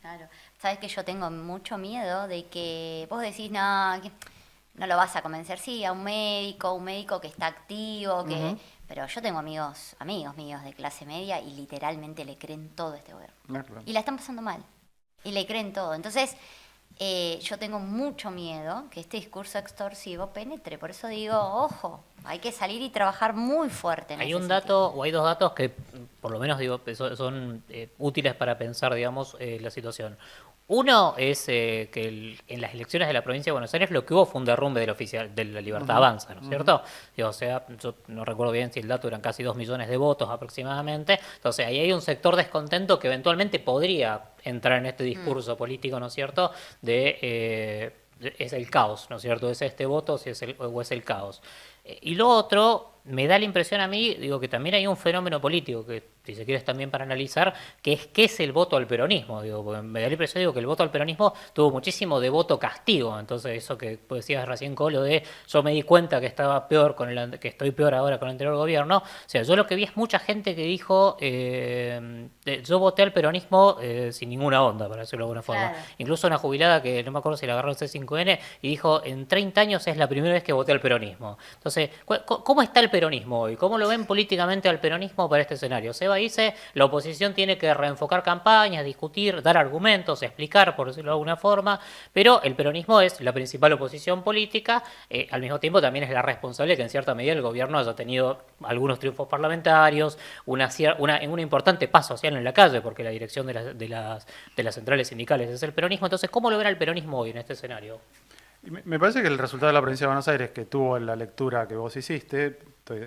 Claro. Sabes que yo tengo mucho miedo de que vos decís: no, no lo vas a convencer. Sí, a un médico que está activo, pero yo tengo amigos míos de clase media y literalmente le creen todo a este gobierno. Claro. Y la están pasando mal. Y le creen todo. Entonces, yo tengo mucho miedo que este discurso extorsivo penetre. Por eso digo, ojo, hay que salir y trabajar muy fuerte en Hay ese un dato, o hay dos datos que, por lo menos, digo, son útiles para pensar, digamos, la situación. Uno es que en las elecciones de la provincia de Buenos Aires lo que hubo fue un derrumbe de la Libertad Avanza, ¿no es cierto? Digo, o sea, yo no recuerdo bien si el dato eran casi 2 millones de votos aproximadamente. Entonces, ahí hay un sector descontento que eventualmente podría entrar en este discurso político, ¿no es cierto?, es el caos, ¿no es cierto? ¿Es este voto o es el caos? Y lo otro, me da la impresión a mí, digo, que también hay un fenómeno político que, si se quiere, es también para analizar, que es qué es el voto al peronismo. Digo, porque me da la impresión, digo, que el voto al peronismo tuvo muchísimo de voto castigo. Entonces, eso que decías recién, Colo, de yo me di cuenta que estaba peor que estoy peor ahora con el anterior gobierno. O sea, yo lo que vi es mucha gente que dijo, yo voté al peronismo sin ninguna onda, para decirlo de alguna forma. Claro. Incluso una jubilada que no me acuerdo si la agarró el C5N y dijo: en 30 años es la primera vez que voté al peronismo. Entonces, ¿cómo está el peronismo hoy? ¿Cómo lo ven políticamente al peronismo para este escenario? Seba dice: la oposición tiene que reenfocar campañas, discutir, dar argumentos, explicar, por decirlo de alguna forma, pero el peronismo es la principal oposición política, al mismo tiempo también es la responsable que en cierta medida el gobierno haya tenido algunos triunfos parlamentarios, un importante paso social en la calle, porque la dirección de las centrales sindicales es el peronismo. Entonces, ¿cómo lo ven al peronismo hoy en este escenario? Me parece que el resultado de la provincia de Buenos Aires, que tuvo la lectura que vos hiciste,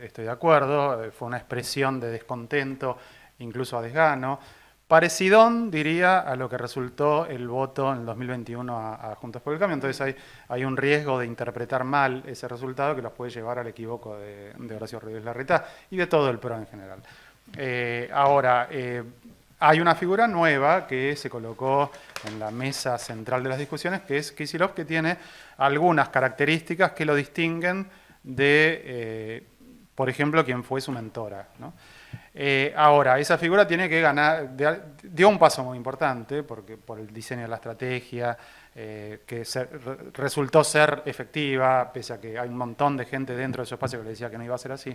estoy de acuerdo, fue una expresión de descontento, incluso a desgano, parecidón, diría, a lo que resultó el voto en el 2021 a Juntos por el Cambio. Entonces hay un riesgo de interpretar mal ese resultado que los puede llevar al equívoco de Horacio Rodríguez Larreta y de todo el PRO en general. Ahora, hay una figura nueva que se colocó en la mesa central de las discusiones, que es Kicillof, que tiene algunas características que lo distinguen de, por ejemplo, quien fue su mentora, ¿no? Ahora, esa figura tiene que ganar, dio un paso muy importante por el diseño de la estrategia, que resultó ser efectiva, pese a que hay un montón de gente dentro de su espacio que le decía que no iba a ser así.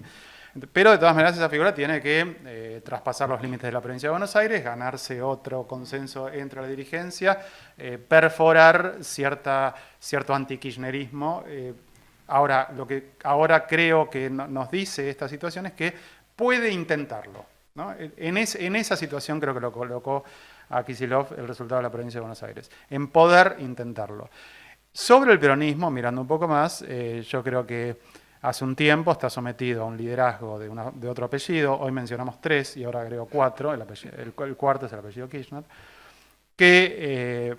Pero de todas maneras esa figura tiene que traspasar los límites de la provincia de Buenos Aires, ganarse otro consenso entre la dirigencia, perforar cierto antikirchnerismo, Ahora, lo que ahora creo que nos dice esta situación es que puede intentarlo, ¿no? En esa situación creo que lo colocó a Kicillof el resultado de la provincia de Buenos Aires, en poder intentarlo. Sobre el peronismo, mirando un poco más, yo creo que hace un tiempo está sometido a un liderazgo de otro apellido, hoy mencionamos 3 y ahora agrego 4, el cuarto es el apellido Kirchner, que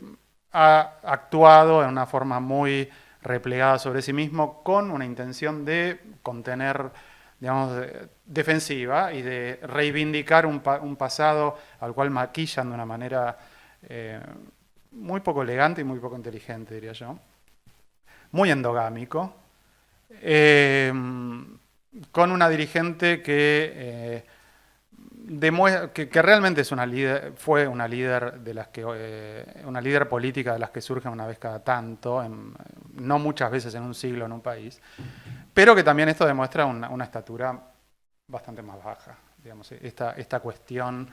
ha actuado en una forma muy replegada sobre sí mismo con una intención de contener, digamos, defensiva y de reivindicar un pasado al cual maquillan de una manera muy poco elegante y muy poco inteligente, diría yo, muy endogámico, con una dirigente que realmente es fue una líder de las que una líder política de las que surge una vez cada tanto, no muchas veces en un siglo en un país, pero que también esto demuestra una estatura bastante más baja, digamos, esta cuestión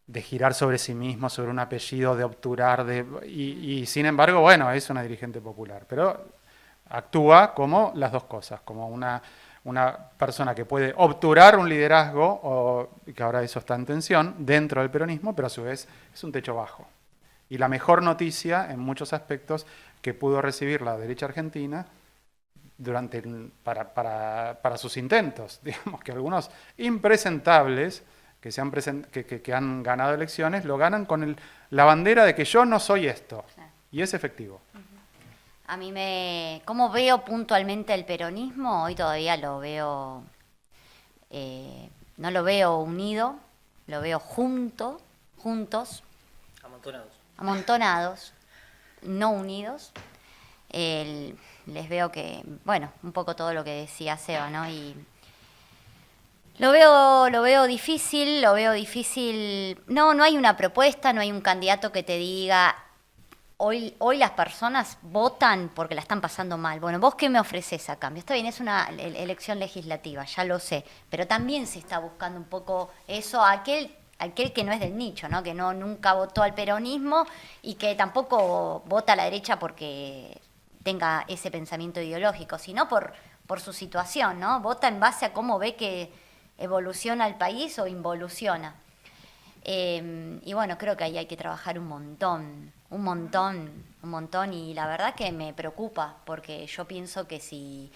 de girar sobre sí mismo, sobre un apellido, de obturar, y sin embargo, bueno, es una dirigente popular, pero actúa como las dos cosas, como una persona que puede obturar un liderazgo, que ahora eso está en tensión, dentro del peronismo, pero a su vez es un techo bajo. Y la mejor noticia, en muchos aspectos, que pudo recibir la derecha argentina para sus intentos, digamos que algunos impresentables que han ganado elecciones, lo ganan con la bandera de que yo no soy esto, y es efectivo. A mí ¿cómo veo puntualmente el peronismo? Hoy todavía lo veo, no lo veo unido, lo veo juntos, amontonados, no unidos. Les veo que, bueno, un poco todo lo que decía Seba, ¿no? Y lo veo difícil, no hay una propuesta, no hay un candidato que te diga, hoy las personas votan porque la están pasando mal. Bueno, ¿vos qué me ofreces a cambio? Está bien, es una elección legislativa, ya lo sé, pero también se está buscando un poco eso, aquel que no es del nicho, ¿no? Que nunca votó al peronismo y que tampoco vota a la derecha porque tenga ese pensamiento ideológico, sino por su situación, ¿no? Vota en base a cómo ve que evoluciona el país o involuciona. Y bueno, creo que ahí hay que trabajar un montón, y la verdad que me preocupa, porque yo pienso que si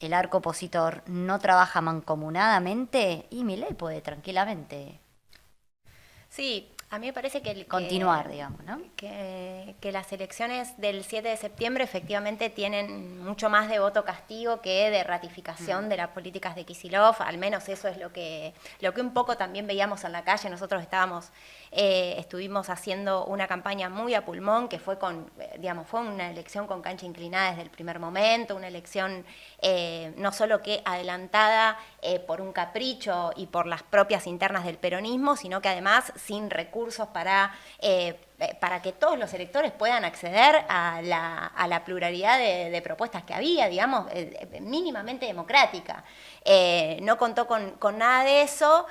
el arco opositor no trabaja mancomunadamente, y Milei puede tranquilamente Sí, a mí me parece que continuar, digamos, ¿no? Que las elecciones del 7 de septiembre efectivamente tienen mucho más de voto castigo que de ratificación de las políticas de Kicillof, al menos eso es lo que un poco también veíamos en la calle. Nosotros estuvimos haciendo una campaña muy a pulmón, que fue fue una elección con cancha inclinada desde el primer momento, una elección no solo que adelantada por un capricho y por las propias internas del peronismo, sino que además sin recursos para que todos los electores puedan acceder a la pluralidad de propuestas que había, digamos, mínimamente democrática. No contó con nada de eso.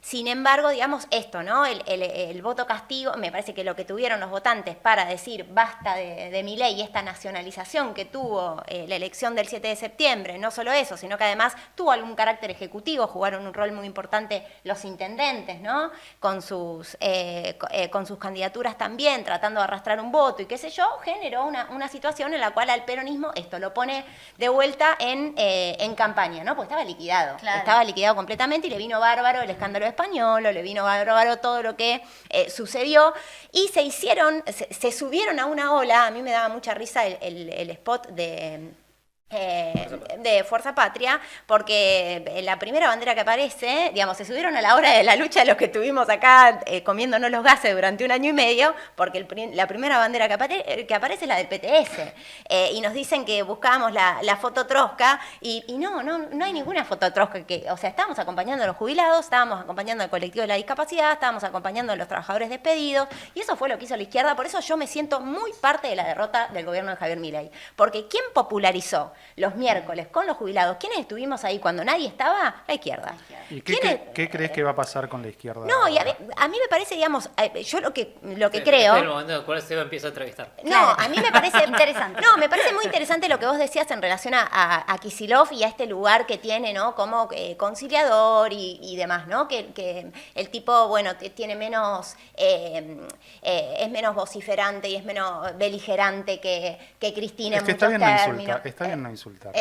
Sin embargo, digamos, esto, ¿no? El voto castigo, me parece que lo que tuvieron los votantes para decir basta de Milei y esta nacionalización que tuvo la elección del 7 de septiembre, no solo eso, sino que además tuvo algún carácter ejecutivo, jugaron un rol muy importante los intendentes, ¿no? Con sus candidaturas también, tratando de arrastrar un voto y qué sé yo, generó una situación en la cual al peronismo esto lo pone de vuelta en campaña, ¿no? Porque estaba liquidado, estaba liquidado completamente y le vino bárbaro el escándalo español, le vino bárbaro todo lo que sucedió y se subieron a una ola. A mí me daba mucha risa el spot de Fuerza Patria, porque la primera bandera que aparece, digamos, se subieron a la hora de la lucha los que estuvimos acá comiéndonos los gases durante 1 año y medio, porque la primera bandera que aparece es la del PTS, y nos dicen que buscábamos la foto trosca, y no hay ninguna foto trosca, o sea, estábamos acompañando a los jubilados, estábamos acompañando al colectivo de la discapacidad, estábamos acompañando a los trabajadores despedidos, y eso fue lo que hizo la izquierda. Por eso yo me siento muy parte de la derrota del gobierno de Javier Milei, porque ¿quién popularizó los miércoles con los jubilados, ¿quiénes estuvimos ahí cuando nadie estaba? La izquierda. ¿Y ¿Quiénes- qué crees que va a pasar con la izquierda? No, y ahora? a mí me parece, digamos, yo lo que Este creo... es el momento en el cual Seba empieza a entrevistar. No, Claro. a mí me parece Interesante. No, me parece muy interesante lo que vos decías en relación a Kicillof y a este lugar que tiene, ¿no? Como conciliador y demás, ¿no? Que el tipo, bueno, tiene menos, es menos vociferante y es menos beligerante que Cristina Es en que está muchos bien no términos. insultar, está bien no insultar.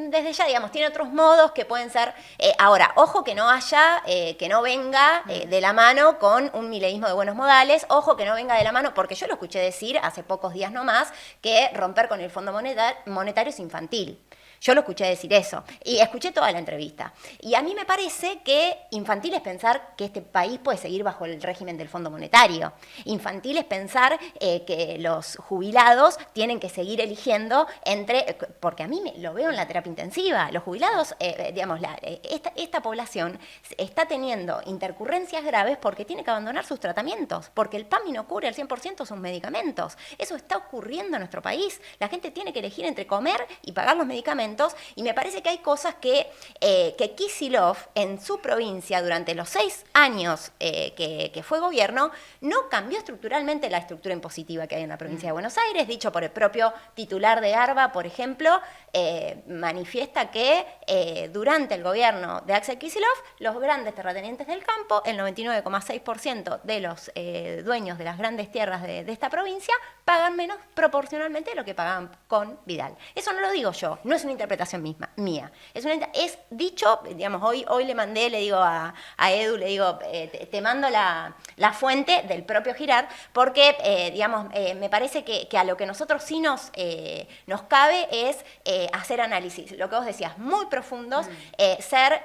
Desde ya, digamos, tiene otros modos que pueden ser... ahora, ojo que no haya, que no venga de la mano con un mileísmo de buenos modales, ojo que no venga de la mano, porque yo lo escuché decir hace pocos días nomás, que romper con el Fondo Monetario es infantil. Yo lo escuché decir eso y escuché toda la entrevista. Y a mí me parece que infantil es pensar que este país puede seguir bajo el régimen del Fondo Monetario. Infantil es pensar que los jubilados tienen que seguir eligiendo entre... Porque a mí lo veo en la terapia intensiva. Los jubilados, digamos, esta población está teniendo intercurrencias graves porque tiene que abandonar sus tratamientos, porque el PAMI no cubre al 100% sus medicamentos. Eso está ocurriendo en nuestro país. La gente tiene que elegir entre comer y pagar los medicamentos. Y me parece que hay cosas que Kicillof en su provincia durante los 6 años que fue gobierno no cambió estructuralmente la estructura impositiva que hay en la provincia de Buenos Aires, dicho por el propio titular de ARBA, por ejemplo, manifiesta que durante el gobierno de Axel Kicillof los grandes terratenientes del campo, el 99,6% de los dueños de las grandes tierras de esta provincia, pagan menos proporcionalmente de lo que pagaban con Vidal. Eso no lo digo yo, no es una interpretación mía. Es dicho, digamos, hoy le mandé, le digo a Edu, le digo, te mando la fuente del propio Girard, porque, digamos, me parece que a lo que nosotros sí nos cabe es hacer análisis, lo que vos decías, muy profundos, ser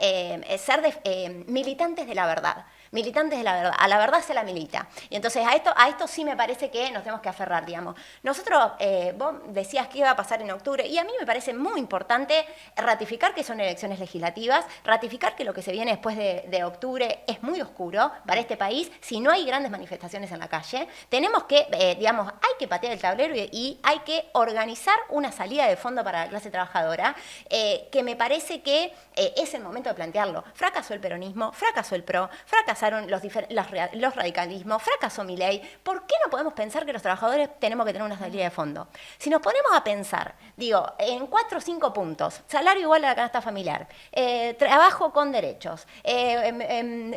militantes de la verdad. Militantes de la verdad, a la verdad se la milita. Y entonces a esto sí me parece que nos tenemos que aferrar, digamos. Nosotros, vos decías que iba a pasar en octubre, y a mí me parece muy importante ratificar que son elecciones legislativas, ratificar que lo que se viene después de octubre es muy oscuro para este país, si no hay grandes manifestaciones en la calle. Tenemos que, digamos, hay que patear el tablero y hay que organizar una salida de fondo para la clase trabajadora, que me parece que es el momento de plantearlo. Fracasó el peronismo, fracasó el PRO, fracasaron los radicalismos, fracasó Milei. ¿Por qué no podemos pensar que los trabajadores tenemos que tener una salida de fondo? Si nos ponemos a pensar, digo, en 4 o 5 puntos, salario igual a la canasta familiar, trabajo con derechos,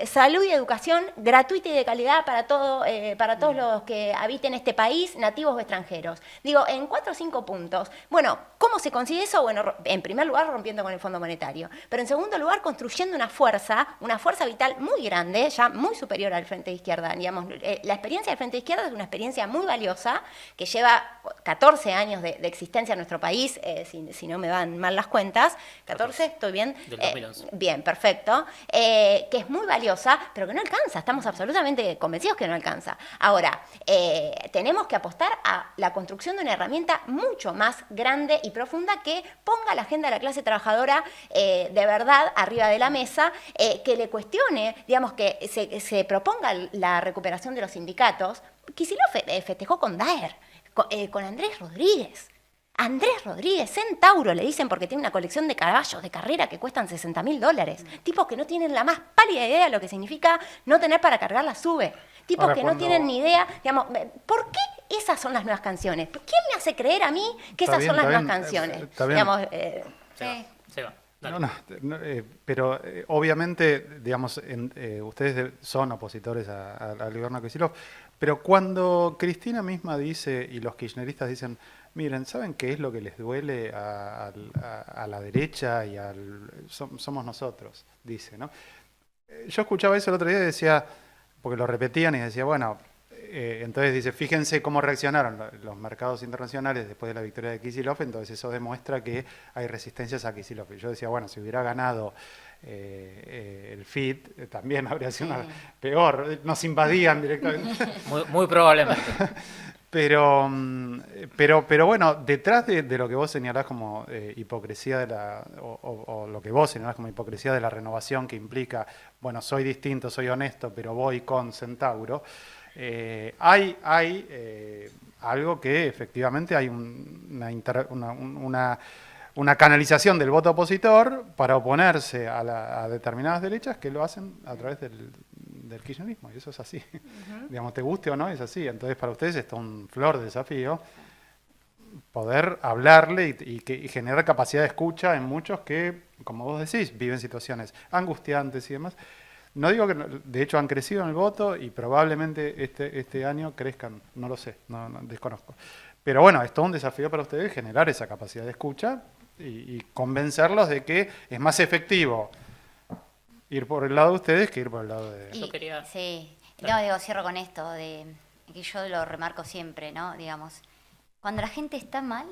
salud y educación gratuita y de calidad para todos los que habiten este país, nativos o extranjeros. Digo, en 4 o 5 puntos. Bueno, ¿cómo se consigue eso? Bueno, en primer lugar, rompiendo con el Fondo Monetario. Pero en segundo lugar, construyendo una fuerza vital muy grande, ya muy superior al Frente de Izquierda. Digamos, la experiencia del Frente de Izquierda es una experiencia muy valiosa, que lleva 14 años de existencia en nuestro país, si no me van mal las cuentas. 14, ¿estoy bien? Del 2011. Bien, perfecto. Que es muy valiosa, pero que no alcanza. Estamos absolutamente convencidos que no alcanza. Ahora, tenemos que apostar a la construcción de una herramienta mucho más grande y profunda que ponga la agenda de la clase trabajadora de verdad arriba de la mesa, que le cuestione, digamos, que se proponga la recuperación de los sindicatos. Kicillof festejó con Daer, con Andrés Rodríguez. Andrés Rodríguez, centauro, le dicen porque tiene una colección de caballos de carrera que cuestan $60.000. Tipos que no tienen la más pálida idea de lo que significa no tener para cargar la SUBE. Tipos Ahora, que no cuando- tienen ni idea, digamos, ¿por qué esas son las nuevas canciones? ¿Quién me hace creer a mí que Está esas bien, son las está nuevas bien, canciones? está bien. Digamos, Seba, dale. No, pero obviamente, digamos, ustedes son opositores al gobierno de Kicillof, pero cuando Cristina misma dice, y los kirchneristas dicen, miren, ¿saben qué es lo que les duele a la derecha y somos nosotros? Dice, ¿no? Yo escuchaba eso el otro día y decía, porque lo repetían y decía, bueno, entonces dice, fíjense cómo reaccionaron los mercados internacionales después de la victoria de Kicillof, entonces eso demuestra que hay resistencias a Kicillof. Y yo decía, bueno, si hubiera ganado el FIT, también habría sido peor, nos invadían directamente. Muy probablemente. Pero bueno, detrás de lo que vos señalás como hipocresía o lo que vos señalás como hipocresía de la renovación que implica, bueno, soy distinto, soy honesto, pero voy con Centauro, hay algo que efectivamente hay una canalización del voto opositor para oponerse a determinadas derechas que lo hacen a través del kirchnerismo, y eso es así. Digamos, te guste o no, es así. Entonces, para ustedes es un flor de desafío poder hablarle y generar capacidad de escucha en muchos que, como vos decís, viven situaciones angustiantes y demás. No digo que, de hecho, han crecido en el voto y probablemente este año crezcan, no lo sé, no desconozco. Pero bueno, es todo un desafío para ustedes generar esa capacidad de escucha y convencerlos de que es más efectivo ir por el lado de ustedes que ir por el lado de... Yo quería- Sí, no, digo, cierro con esto, que yo lo remarco siempre, ¿no? Digamos, cuando la gente está mal,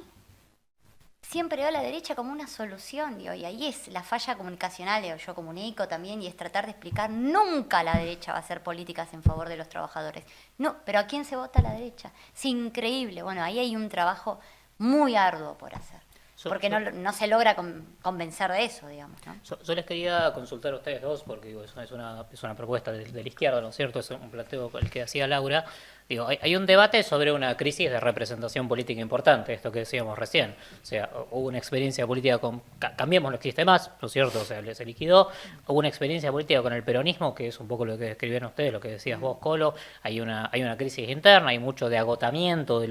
siempre va a la derecha como una solución, digo, y ahí es la falla comunicacional, digo, yo comunico también, y es tratar de explicar, nunca la derecha va a hacer políticas en favor de los trabajadores. No, pero ¿a quién se vota la derecha? Es increíble, bueno, ahí hay un trabajo muy arduo por hacer. Porque no se logra convencer de eso, digamos, ¿no? Yo les quería consultar a ustedes dos, porque digo, es una propuesta de la izquierda, ¿no es cierto? Es un planteo el que hacía Laura. Digo, hay un debate sobre una crisis de representación política importante, esto que decíamos recién. O sea, hubo una experiencia política con... Cambiemos, no existe más, ¿no es cierto? O sea, se liquidó. Hubo una experiencia política con el peronismo, que es un poco lo que escribieron ustedes, lo que decías vos, Colo. Hay una crisis interna, hay mucho de agotamiento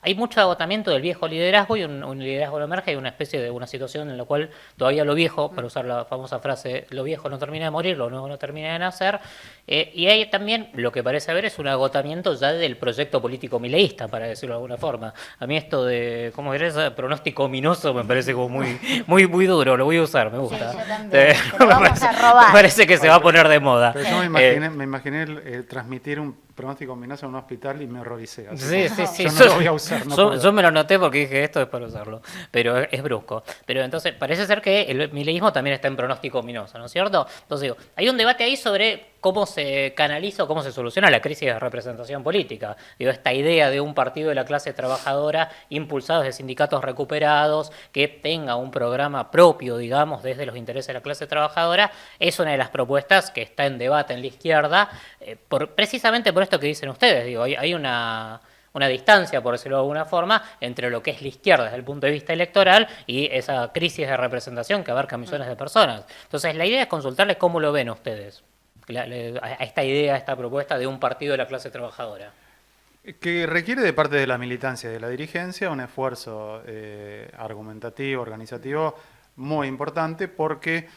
hay mucho agotamiento del viejo liderazgo y un liderazgo no emerge, hay una especie de una situación en la cual todavía lo viejo, para usar la famosa frase, lo viejo no termina de morir, lo nuevo no termina de nacer, y hay también lo que parece haber es un agotamiento ya del proyecto político mileísta, para decirlo de alguna forma. A mí esto de, ¿cómo era ese pronóstico ominoso? Me parece como muy duro, lo voy a usar, me gusta. Sí, yo también, te lo vamos a robar. Me parece que se va a poner de moda. Pero yo me imaginé transmitir un pronóstico ominoso en un hospital y me horroricé. Sí. Yo no lo voy a usar. Yo me lo noté porque dije esto es para usarlo, pero es brusco. Pero entonces parece ser que el mileísmo también está en pronóstico ominoso, ¿no es cierto? Entonces digo, hay un debate ahí sobre cómo se canaliza o cómo se soluciona la crisis de representación política. Digo, esta idea de un partido de la clase trabajadora impulsado desde sindicatos recuperados, que tenga un programa propio, digamos, desde los intereses de la clase trabajadora, es una de las propuestas que está en debate en la izquierda, precisamente por esto que dicen ustedes. Digo, hay una distancia, por decirlo de alguna forma, entre lo que es la izquierda desde el punto de vista electoral y esa crisis de representación que abarca millones de personas. Entonces, la idea es consultarles cómo lo ven ustedes, a esta idea, a esta propuesta de un partido de la clase trabajadora. Que requiere de parte de la militancia y de la dirigencia un esfuerzo argumentativo, organizativo muy importante porque,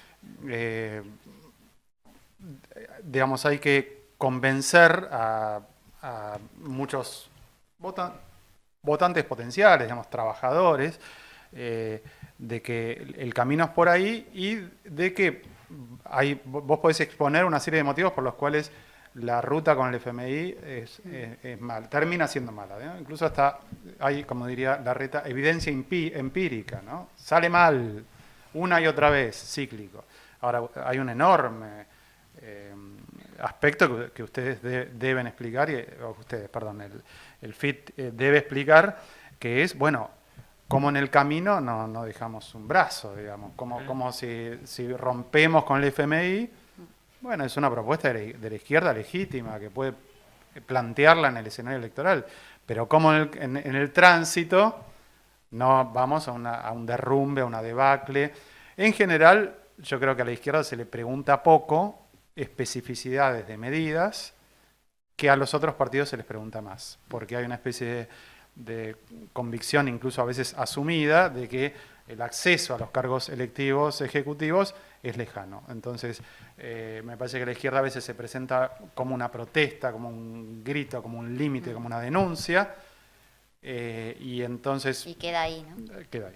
digamos, hay que convencer a muchos votantes potenciales, digamos, trabajadores, de que el camino es por ahí y de que vos podés exponer una serie de motivos por los cuales la ruta con el FMI es mal, termina siendo mala, ¿no? Incluso hasta hay, como diría Larreta, evidencia empírica, ¿no? Sale mal una y otra vez, cíclico. Ahora, hay un enorme aspecto que ustedes deben explicar, el FIT debe explicar, que es, bueno, como en el camino no dejamos un brazo, digamos, como si rompemos con el FMI, bueno, es una propuesta de la izquierda legítima, que puede plantearla en el escenario electoral, pero como en el tránsito no vamos a un derrumbe, a una debacle. En general, yo creo que a la izquierda se le pregunta poco especificidades de medidas que a los otros partidos se les pregunta más, porque hay una especie de convicción, incluso a veces asumida, de que el acceso a los cargos electivos ejecutivos es lejano. Entonces, me parece que la izquierda a veces se presenta como una protesta, como un grito, como un límite, como una denuncia, y entonces... Y queda ahí, ¿no? Queda ahí.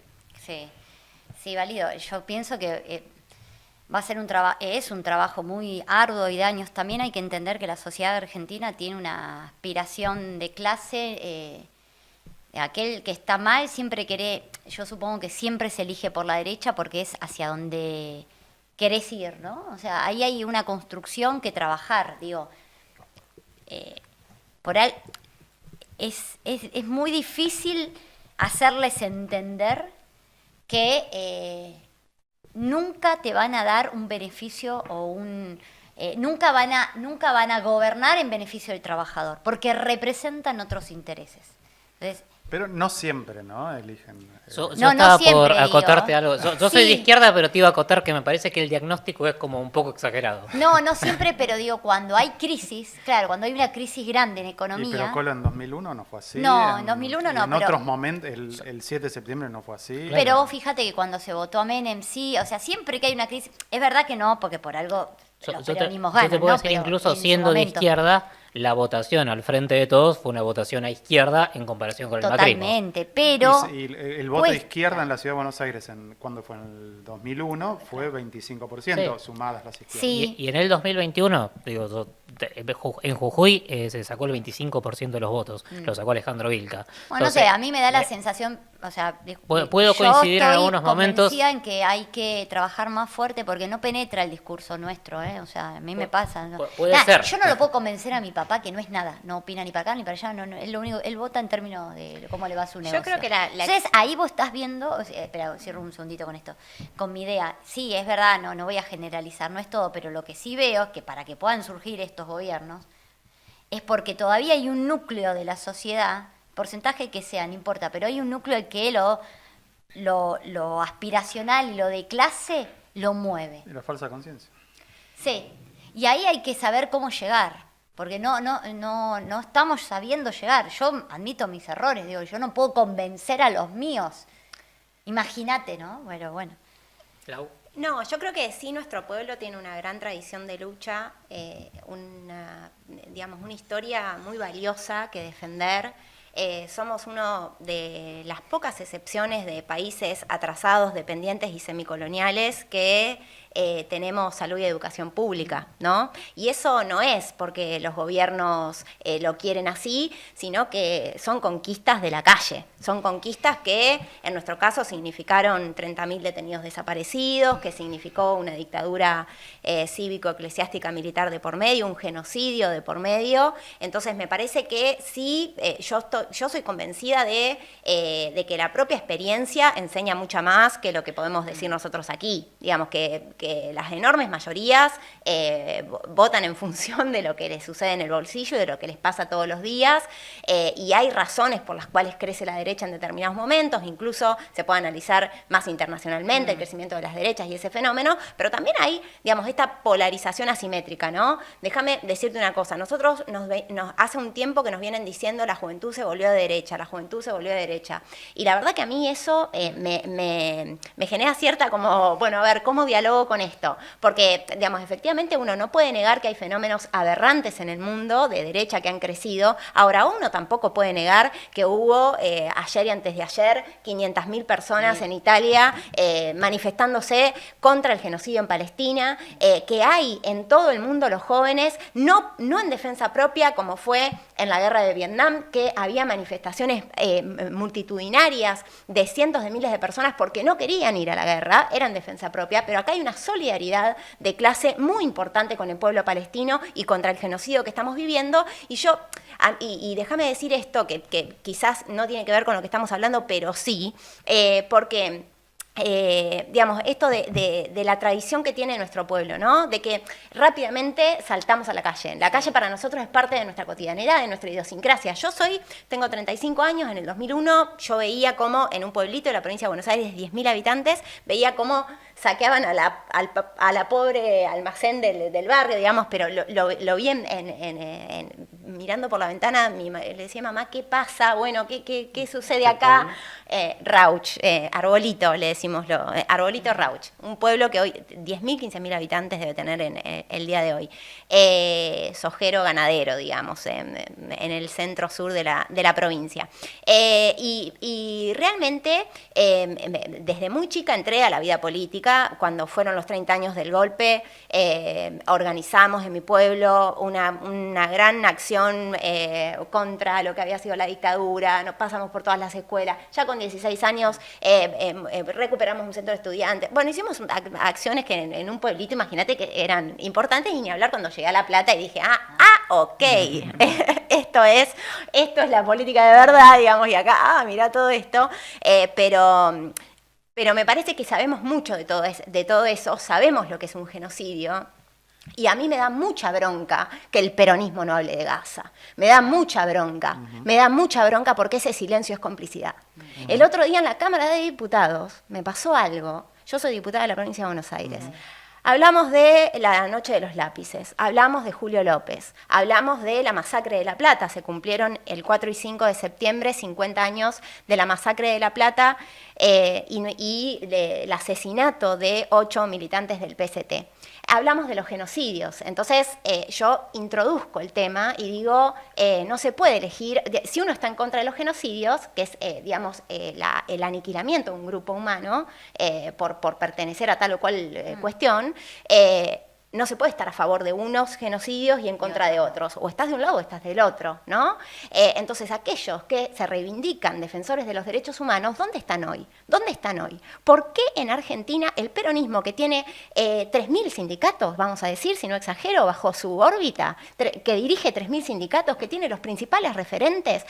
Sí, válido. Yo pienso que va a ser es un trabajo muy arduo y de años. También hay que entender que la sociedad argentina tiene una aspiración de clase. Aquel que está mal siempre yo supongo que siempre se elige por la derecha porque es hacia donde querés ir, ¿no? O sea, ahí hay una construcción que trabajar, digo. es muy difícil hacerles entender que nunca te van a dar un beneficio o nunca van a gobernar en beneficio del trabajador, porque representan otros intereses. Entonces, Pero no siempre, ¿no? Eligen. Yo No estaba por siempre, acotarte digo. algo. Yo soy de Sí. izquierda, pero te iba a acotar que me parece que el diagnóstico es como un poco exagerado. no siempre, pero digo, cuando hay crisis, claro, cuando hay una crisis grande en Y economía. pero Colo en 2001 no fue así. No, en 2001 no, En pero- otros momentos, el 7 de septiembre no fue así. Pero vos fíjate que cuando se votó a Menem, sí, o sea, siempre que hay una crisis, es verdad que no, porque por algo los peronismos yo ganan, te puedo ¿no? decir, Pero incluso en su siendo de momento. izquierda, la votación al frente de todos fue una votación a izquierda en comparación con el macrismo. Totalmente, pero Y el voto de cuesta. izquierda en la Ciudad de Buenos Aires, cuando fue en el 2001, fue 25%, Sí. sumadas las izquierdas. Sí. Y en el 2021, digo, en Jujuy se sacó el 25% de los votos, lo sacó Alejandro Vilca. Bueno, no Entonces, sé, a mí me da la sensación, o sea, Puedo coincidir en yo algunos estoy momentos. convencida en que hay que trabajar más fuerte porque no penetra el discurso nuestro, ¿eh? O sea, a mí me pasa. ¿no? Puede ser. Yo no lo puedo convencer a mi papá que no es nada, no opina ni para acá ni para allá, él lo único, él vota en términos de cómo le va su negocio. creo que la- Entonces, ahí vos estás viendo, o sea, espera, cierro un segundito con esto, con mi idea. Sí, es verdad, no voy a generalizar, no es todo, pero lo que sí veo es que para que puedan surgir estos gobiernos es porque todavía hay un núcleo de la sociedad, porcentaje que sea, no importa, pero hay un núcleo que lo aspiracional y lo de clase lo mueve. Y la falsa conciencia. Sí, y ahí hay que saber cómo llegar, porque no estamos sabiendo llegar. Yo admito mis errores, digo, yo no puedo convencer a los míos. Imagínate, ¿no? Bueno. Lau. No, yo creo que sí, nuestro pueblo tiene una gran tradición de lucha, digamos, una historia muy valiosa que defender. Somos uno de las pocas excepciones de países atrasados, dependientes y semicoloniales que tenemos salud y educación pública, ¿no? Y eso no es porque los gobiernos lo quieren así, sino que son conquistas de la calle, son conquistas que en nuestro caso significaron 30.000 detenidos desaparecidos, que significó una dictadura cívico-eclesiástica militar de por medio, un genocidio de por medio. Entonces me parece que sí, yo soy convencida de que la propia experiencia enseña mucho más que lo que podemos decir nosotros aquí. Digamos que las enormes mayorías votan en función de lo que les sucede en el bolsillo y de lo que les pasa todos los días, y hay razones por las cuales crece la derecha en determinados momentos, incluso se puede analizar más internacionalmente el crecimiento de las derechas y ese fenómeno, pero también hay, digamos, esta polarización asimétrica, ¿no? Déjame decirte una cosa, nosotros hace un tiempo que nos vienen diciendo la juventud se volvió de derecha, la juventud se volvió de derecha, y la verdad que a mí eso me genera cierta como, bueno, a ver, ¿cómo dialogo con esto? Porque, digamos, efectivamente uno no puede negar que hay fenómenos aberrantes en el mundo de derecha que han crecido. Ahora, uno tampoco puede negar que hubo ayer y antes de ayer 500.000 personas en Italia manifestándose contra el genocidio en Palestina, que hay en todo el mundo los jóvenes, no en defensa propia como fue en la guerra de Vietnam, que había manifestaciones multitudinarias de cientos de miles de personas porque no querían ir a la guerra, era en defensa propia, pero acá hay una solidaridad de clase muy importante con el pueblo palestino y contra el genocidio que estamos viviendo. Y déjame decir esto, que quizás no tiene que ver con lo que estamos hablando, pero sí, porque digamos, esto de la tradición que tiene nuestro pueblo, ¿no? De que rápidamente saltamos a la calle. La calle para nosotros es parte de nuestra cotidianidad, de nuestra idiosincrasia. Tengo 35 años, en el 2001 yo veía cómo en un pueblito de la provincia de Buenos Aires de 10.000 habitantes, veía cómo saqueaban a la pobre almacén del barrio, digamos, pero lo vi mirando por la ventana, le decía, mamá, ¿qué pasa? Bueno, ¿qué sucede acá? Rauch, Arbolito, le decimos, Arbolito Rauch, un pueblo que hoy 10.000, 15.000 habitantes debe tener en el día de hoy. Sojero ganadero, digamos, en el centro-sur de la provincia. Y realmente, desde muy chica entré a la vida política, chica, cuando fueron los 30 años del golpe, organizamos en mi pueblo una gran acción contra lo que había sido la dictadura, nos pasamos por todas las escuelas, ya con 16 años recuperamos un centro de estudiantes. Bueno, hicimos acciones que en un pueblito, imagínate, que eran importantes, y ni hablar cuando llegué a La Plata y dije, ok, esto es la política de verdad, digamos, y acá, mirá todo esto, pero me parece que sabemos mucho de todo eso, sabemos lo que es un genocidio. Y a mí me da mucha bronca que el peronismo no hable de Gaza. Me da mucha bronca. Me da mucha bronca porque ese silencio es complicidad. El otro día en la Cámara de Diputados me pasó algo. Yo soy diputada de la provincia de Buenos Aires. Hablamos de la noche de los lápices, hablamos de Julio López, hablamos de la masacre de La Plata. Se cumplieron el 4 y 5 de septiembre 50 años de la masacre de La Plata y el asesinato de 8 militantes del PST. Hablamos de los genocidios, entonces yo introduzco el tema y digo, no se puede elegir, si uno está en contra de los genocidios, que es, digamos, el aniquilamiento de un grupo humano por pertenecer a tal o cual cuestión, no se puede estar a favor de unos genocidios y en contra de otros. O estás de un lado o estás del otro, ¿no? Entonces, aquellos que se reivindican defensores de los derechos humanos, ¿dónde están hoy? ¿Dónde están hoy? ¿Por qué en Argentina el peronismo, que tiene 3.000 sindicatos, vamos a decir, si no exagero, bajo su órbita, que dirige 3.000 sindicatos, que tiene los principales referentes?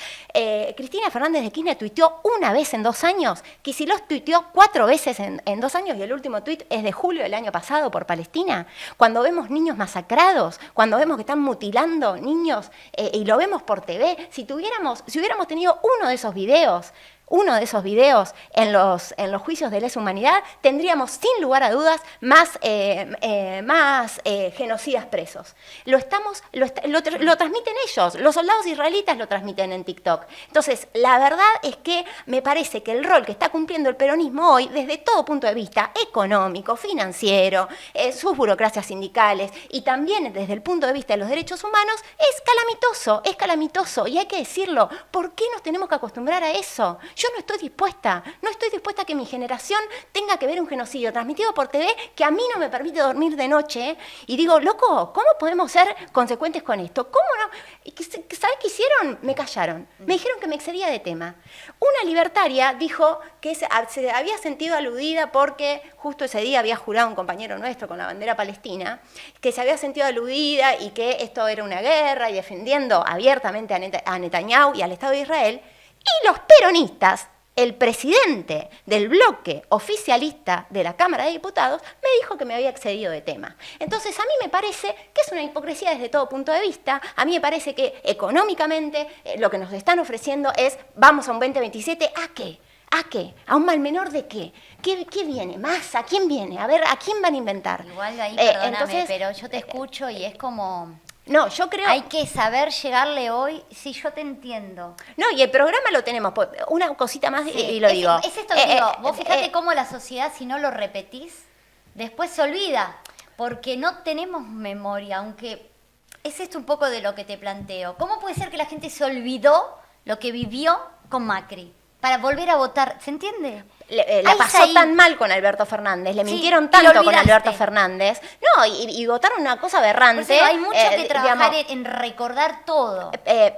Cristina Fernández de Kirchner tuiteó una vez en 2 años, Kicillof tuiteó 4 veces en 2 años, y el último tuit es de julio del año pasado por Palestina. Cuando vemos niños masacrados, cuando vemos que están mutilando niños y lo vemos por TV, si hubiéramos tenido uno de esos videos en los juicios de lesa humanidad, tendríamos sin lugar a dudas más genocidas presos. Lo transmiten ellos, los soldados israelitas lo transmiten en TikTok. Entonces, la verdad es que me parece que el rol que está cumpliendo el peronismo hoy, desde todo punto de vista económico, financiero, sus burocracias sindicales y también desde el punto de vista de los derechos humanos, es calamitoso, y hay que decirlo. ¿Por qué nos tenemos que acostumbrar a eso? Yo no estoy dispuesta a que mi generación tenga que ver un genocidio transmitido por TV que a mí no me permite dormir de noche, y digo, loco, ¿cómo podemos ser consecuentes con esto? ¿Cómo no? ¿Sabes qué hicieron? Me callaron. Me dijeron que me excedía de tema. Una libertaria dijo que se había sentido aludida porque justo ese día había jurado un compañero nuestro con la bandera palestina, que se había sentido aludida y que esto era una guerra, y defendiendo abiertamente a Netanyahu y al Estado de Israel. Y los peronistas, el presidente del bloque oficialista de la Cámara de Diputados, me dijo que me había excedido de tema. Entonces, a mí me parece que es una hipocresía desde todo punto de vista. A mí me parece que económicamente lo que nos están ofreciendo es, vamos a un 2027, ¿a qué? ¿A qué? ¿A un mal menor de qué? ¿Qué viene? ¿Más? ¿A quién viene? A ver, ¿a quién van a inventar? Igual ahí, perdóname, pero yo te escucho y es como... No, yo creo... Hay que saber llegarle hoy, sí, yo te entiendo. No, y el programa lo tenemos. Una cosita más y lo digo. Es esto que digo. Vos fíjate cómo la sociedad, si no lo repetís, después se olvida. Porque no tenemos memoria, aunque es esto un poco de lo que te planteo. ¿Cómo puede ser que la gente se olvidó lo que vivió con Macri para volver a votar? ¿Se entiende? La pasó tan mal con Alberto Fernández, le mintieron tanto con Alberto Fernández, no, y votaron una cosa aberrante. Hay mucho que trabajar en recordar todo.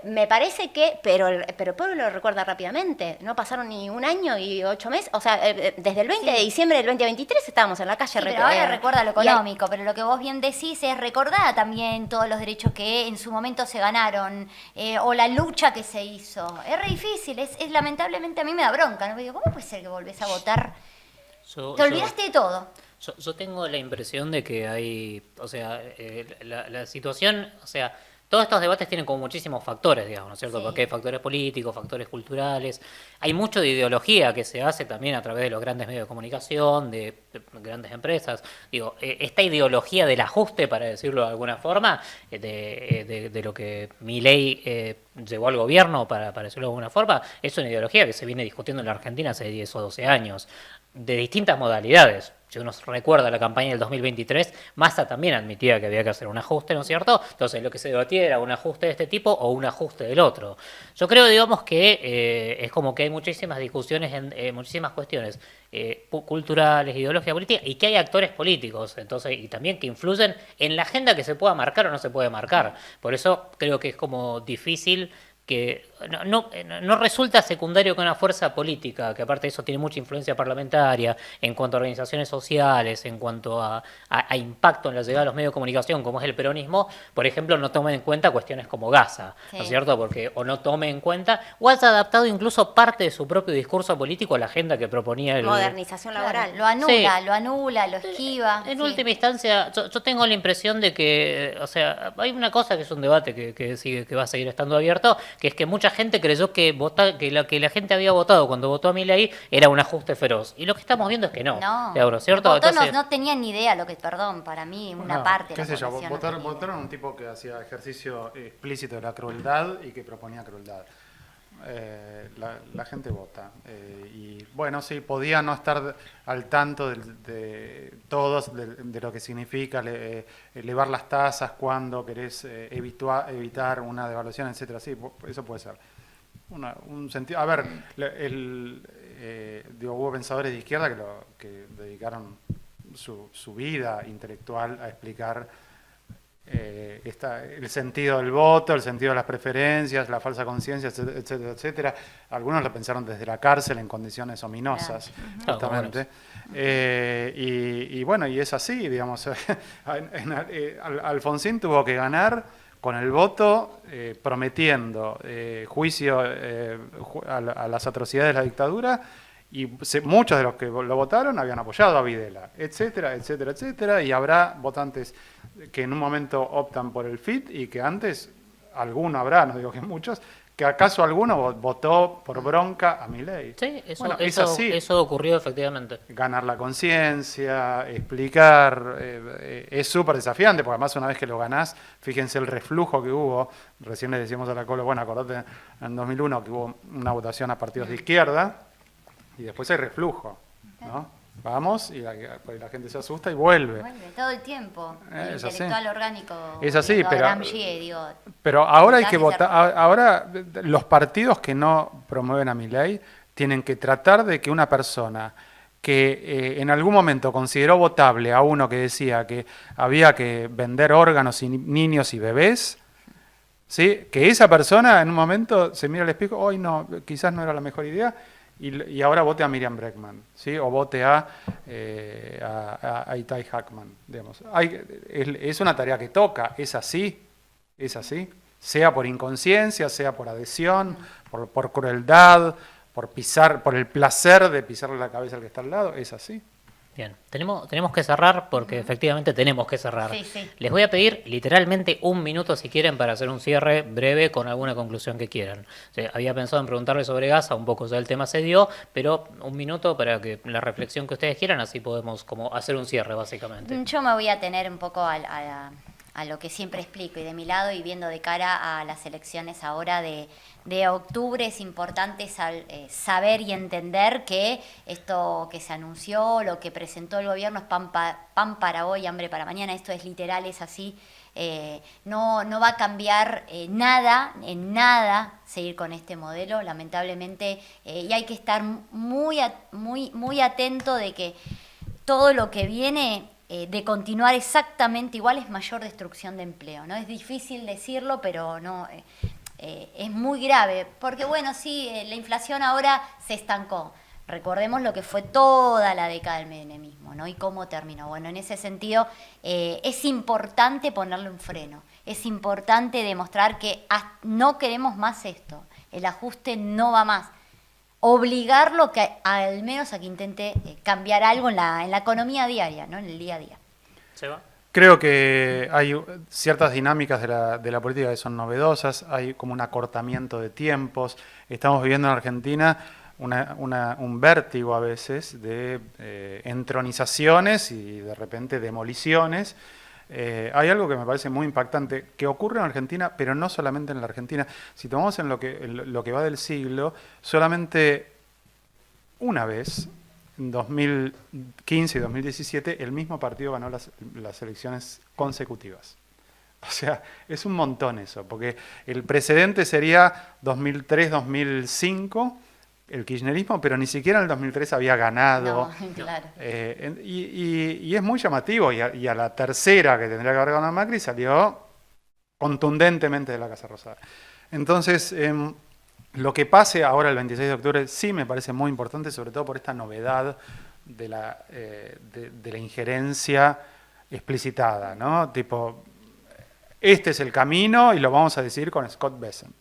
Me parece que, pero el pueblo lo recuerda rápidamente, no pasaron ni 1 año y 8 meses, o sea, desde el 20 de diciembre del 2023 estábamos en la calle. Pero ahora recuerda lo económico, pero lo que vos bien decís es recordar también todos los derechos que en su momento se ganaron, o la lucha que se hizo. Es re difícil, es lamentablemente, a mí me da bronca, ¿no? Digo, ¿cómo puede ser que volvés a votar? Te olvidaste de todo. Yo tengo la impresión de que hay, o sea, la situación, o sea, todos estos debates tienen como muchísimos factores, digamos, ¿no es cierto? Sí. Porque hay factores políticos, factores culturales, hay mucho de ideología que se hace también a través de los grandes medios de comunicación, de grandes empresas. Digo, esta ideología del ajuste, para decirlo de alguna forma, de lo que Milei llevó al gobierno, para decirlo de alguna forma, es una ideología que se viene discutiendo en la Argentina hace 10 o 12 años. de distintas modalidades. Si uno recuerda la campaña del 2023, Massa también admitía que había que hacer un ajuste, ¿no es cierto? Entonces lo que se debatía era un ajuste de este tipo o un ajuste del otro. Yo creo, digamos, que es como que hay muchísimas discusiones, en muchísimas cuestiones culturales, ideológicas, políticas, y que hay actores políticos, entonces, y también que influyen en la agenda que se pueda marcar o no se puede marcar. Por eso creo que es como difícil que no resulta secundario que una fuerza política, que aparte de eso tiene mucha influencia parlamentaria, en cuanto a organizaciones sociales, en cuanto a impacto en la llegada de los medios de comunicación, como es el peronismo, por ejemplo, no tome en cuenta cuestiones como Gaza, Sí. ¿no es cierto? Porque o no tome en cuenta, o haya adaptado incluso parte de su propio discurso político a la agenda que proponía el... Modernización Claro, laboral. lo anula, lo esquiva. En sí. última instancia, yo tengo la impresión de que, o sea, hay una cosa que es un debate que va a seguir estando abierto, que es que mucha gente creyó que lo que la gente había votado cuando votó a Milei era un ajuste feroz. Y lo que estamos viendo es que no. No, Lauro, ¿cierto? Votó, Entonces, no tenían ni idea lo que, perdón, para mí una No, parte de qué la sé yo, población no tenía idea. votaron un tipo que hacía ejercicio explícito de la crueldad y que proponía crueldad. La gente vota. Y bueno, sí, podía no estar al tanto de todos, de lo que significa elevar las tasas cuando querés evitar una devaluación, etcétera. Sí, eso puede ser. Un sentido. A ver, hubo pensadores de izquierda que dedicaron su vida intelectual a explicar el sentido del voto, el sentido de las preferencias, la falsa conciencia, etcétera, etcétera. Algunos lo pensaron desde la cárcel en condiciones ominosas, Claro. justamente. Y bueno, y es así, digamos. Alfonsín tuvo que ganar con el voto prometiendo juicio a las atrocidades de la dictadura, y muchos de los que lo votaron habían apoyado a Videla, etcétera, etcétera, etcétera, y habrá votantes que en un momento optan por el FIT y que antes, alguno habrá, no digo que muchos, que acaso alguno votó por bronca a Milei. sí, eso, Bueno, es eso, así. eso ocurrió efectivamente. Ganar la conciencia, explicar, es súper desafiante, porque además una vez que lo ganás, fíjense el reflujo que hubo, recién le decíamos a la Colo, bueno, acordate en 2001 que hubo una votación a partidos de izquierda, y después hay reflujo, ¿no? Vamos, y la gente se asusta y vuelve. Vuelve todo el tiempo. El Es así. intelectual orgánico. Es así, volviendo a pero- Gramsci, digo, Pero ahora hay que votar y votar, ahora los partidos que no promueven a Milei tienen que tratar de que una persona que en algún momento consideró votable a uno que decía que había que vender órganos y niños y bebés, ¿sí? Que esa persona en un momento se mira al espejo, hoy no, quizás no era la mejor idea, y ahora vote a Miriam Bregman, ¿sí? O vote a Itai Hackman, digamos. Es una tarea que toca, es así, sea por inconsciencia, sea por adhesión, por crueldad, por el placer de pisarle la cabeza al que está al lado, es así. Bien, tenemos que cerrar porque efectivamente tenemos que cerrar. Sí, sí. Les voy a pedir literalmente un minuto si quieren para hacer un cierre breve con alguna conclusión que quieran. O sea, había pensado en preguntarle sobre Gaza, un poco ya el tema se dio, pero un minuto para que la reflexión que ustedes quieran, así podemos como hacer un cierre básicamente. Yo me voy a tener un poco a lo que siempre explico, y de mi lado, y viendo de cara a las elecciones ahora de octubre, es importante saber y entender que esto que se anunció, lo que presentó el gobierno es pan para hoy, hambre para mañana. Esto es literal, es así. No va a cambiar en nada seguir con este modelo, lamentablemente, y hay que estar muy atento de que todo lo que viene de continuar exactamente igual es mayor destrucción de empleo, ¿no? Es difícil decirlo, pero no es muy grave, porque bueno, sí, la inflación ahora se estancó. Recordemos lo que fue toda la década del menemismo, ¿no? Y cómo terminó. Bueno, en ese sentido es importante ponerle un freno, es importante demostrar que no queremos más esto, el ajuste no va más. Obligarlo al menos a que intente cambiar algo en la economía diaria, ¿no? En el día a día. ¿Se va? Creo que hay ciertas dinámicas de la política que son novedosas, hay como un acortamiento de tiempos. Estamos viviendo en Argentina un vértigo a veces de entronizaciones y de repente demoliciones. Hay algo que me parece muy impactante que ocurre en Argentina, pero no solamente en la Argentina. Si tomamos en lo que va del siglo, solamente una vez en 2015 y 2017 el mismo partido ganó las elecciones consecutivas. O sea, es un montón eso, porque el precedente sería 2003-2005, el kirchnerismo, pero ni siquiera en el 2003 había ganado. No, claro. Y es muy llamativo, y a la tercera que tendría que haber ganado Macri salió contundentemente de la Casa Rosada. Entonces, lo que pase ahora el 26 de octubre sí me parece muy importante, sobre todo por esta novedad de la injerencia explicitada, ¿no? Tipo, este es el camino y lo vamos a decir con Scott Bessent.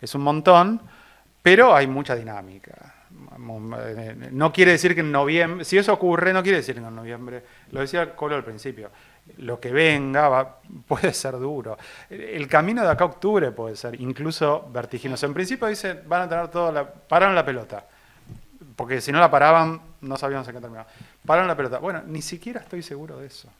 Es un montón, pero hay mucha dinámica. No quiere decir que en noviembre, si eso ocurre, no quiere decir que en noviembre, lo decía Colo al principio, lo que venga puede ser duro. El camino de acá a octubre puede ser incluso vertiginoso. En principio dice, van a tener pararon la pelota, porque si no la paraban, no sabíamos en qué terminaba. Pararon la pelota. Bueno, ni siquiera estoy seguro de eso.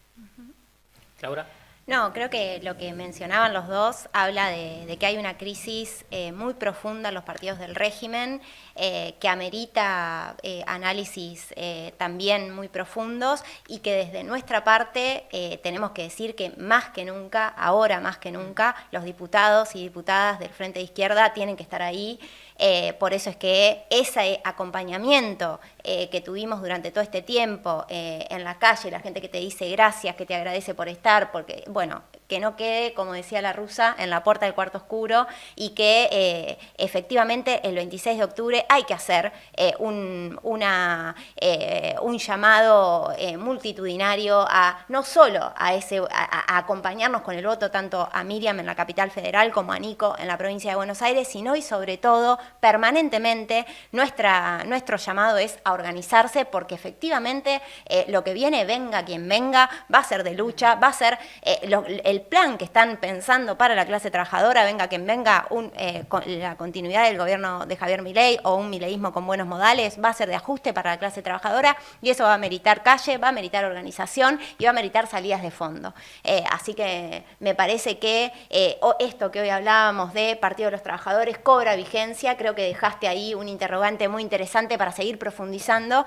Laura. No, creo que lo que mencionaban los dos habla de que hay una crisis muy profunda en los partidos del régimen, que amerita análisis también muy profundos y que desde nuestra parte tenemos que decir que más que nunca, ahora más que nunca, los diputados y diputadas del Frente de Izquierda tienen que estar ahí. Por eso es que ese acompañamiento que tuvimos durante todo este tiempo en la calle, la gente que te dice gracias, que te agradece por estar, porque, bueno, que no quede, como decía la rusa, en la puerta del cuarto oscuro y que efectivamente el 26 de octubre hay que hacer un llamado multitudinario a no solo a acompañarnos con el voto tanto a Miriam en la capital federal como a Nico en la provincia de Buenos Aires, sino y sobre todo permanentemente nuestro llamado es a organizarse porque efectivamente lo que viene, venga quien venga, va a ser de lucha, va a ser el plan que están pensando para la clase trabajadora, venga quien venga, la continuidad del gobierno de Javier Milei o un mileísmo con buenos modales, va a ser de ajuste para la clase trabajadora y eso va a meritar calle, va a meritar organización y va a meritar salidas de fondo. Así que me parece que esto que hoy hablábamos de Partido de los Trabajadores cobra vigencia. Creo que dejaste ahí un interrogante muy interesante para seguir profundizando,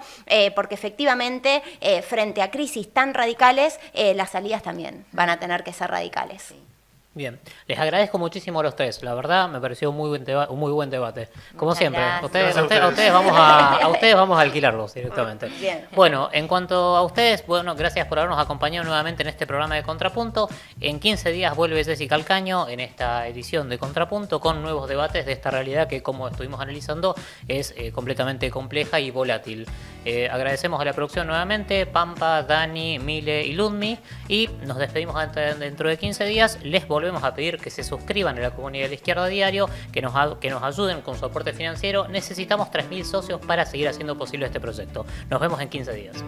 porque efectivamente frente a crisis tan radicales, las salidas también van a tener que ser radicales. Bien, les agradezco muchísimo a los tres. La verdad me pareció un muy buen debate. Como Muchas siempre, gracias. a ustedes vamos a alquilarlos directamente. Bien. Bueno, en cuanto a ustedes, bueno, gracias por habernos acompañado nuevamente en este programa de Contrapunto. En 15 días vuelve Jessica Calcaño en esta edición de Contrapunto con nuevos debates de esta realidad que, como estuvimos analizando, es completamente compleja y volátil. Agradecemos a la producción nuevamente, Pampa, Dani, Mile y Ludmi, y nos despedimos dentro de 15 días. Les volvemos a pedir que se suscriban a la comunidad de la Izquierda Diario, que nos ayuden con su aporte financiero. Necesitamos 3.000 socios para seguir haciendo posible este proyecto. Nos vemos en 15 días.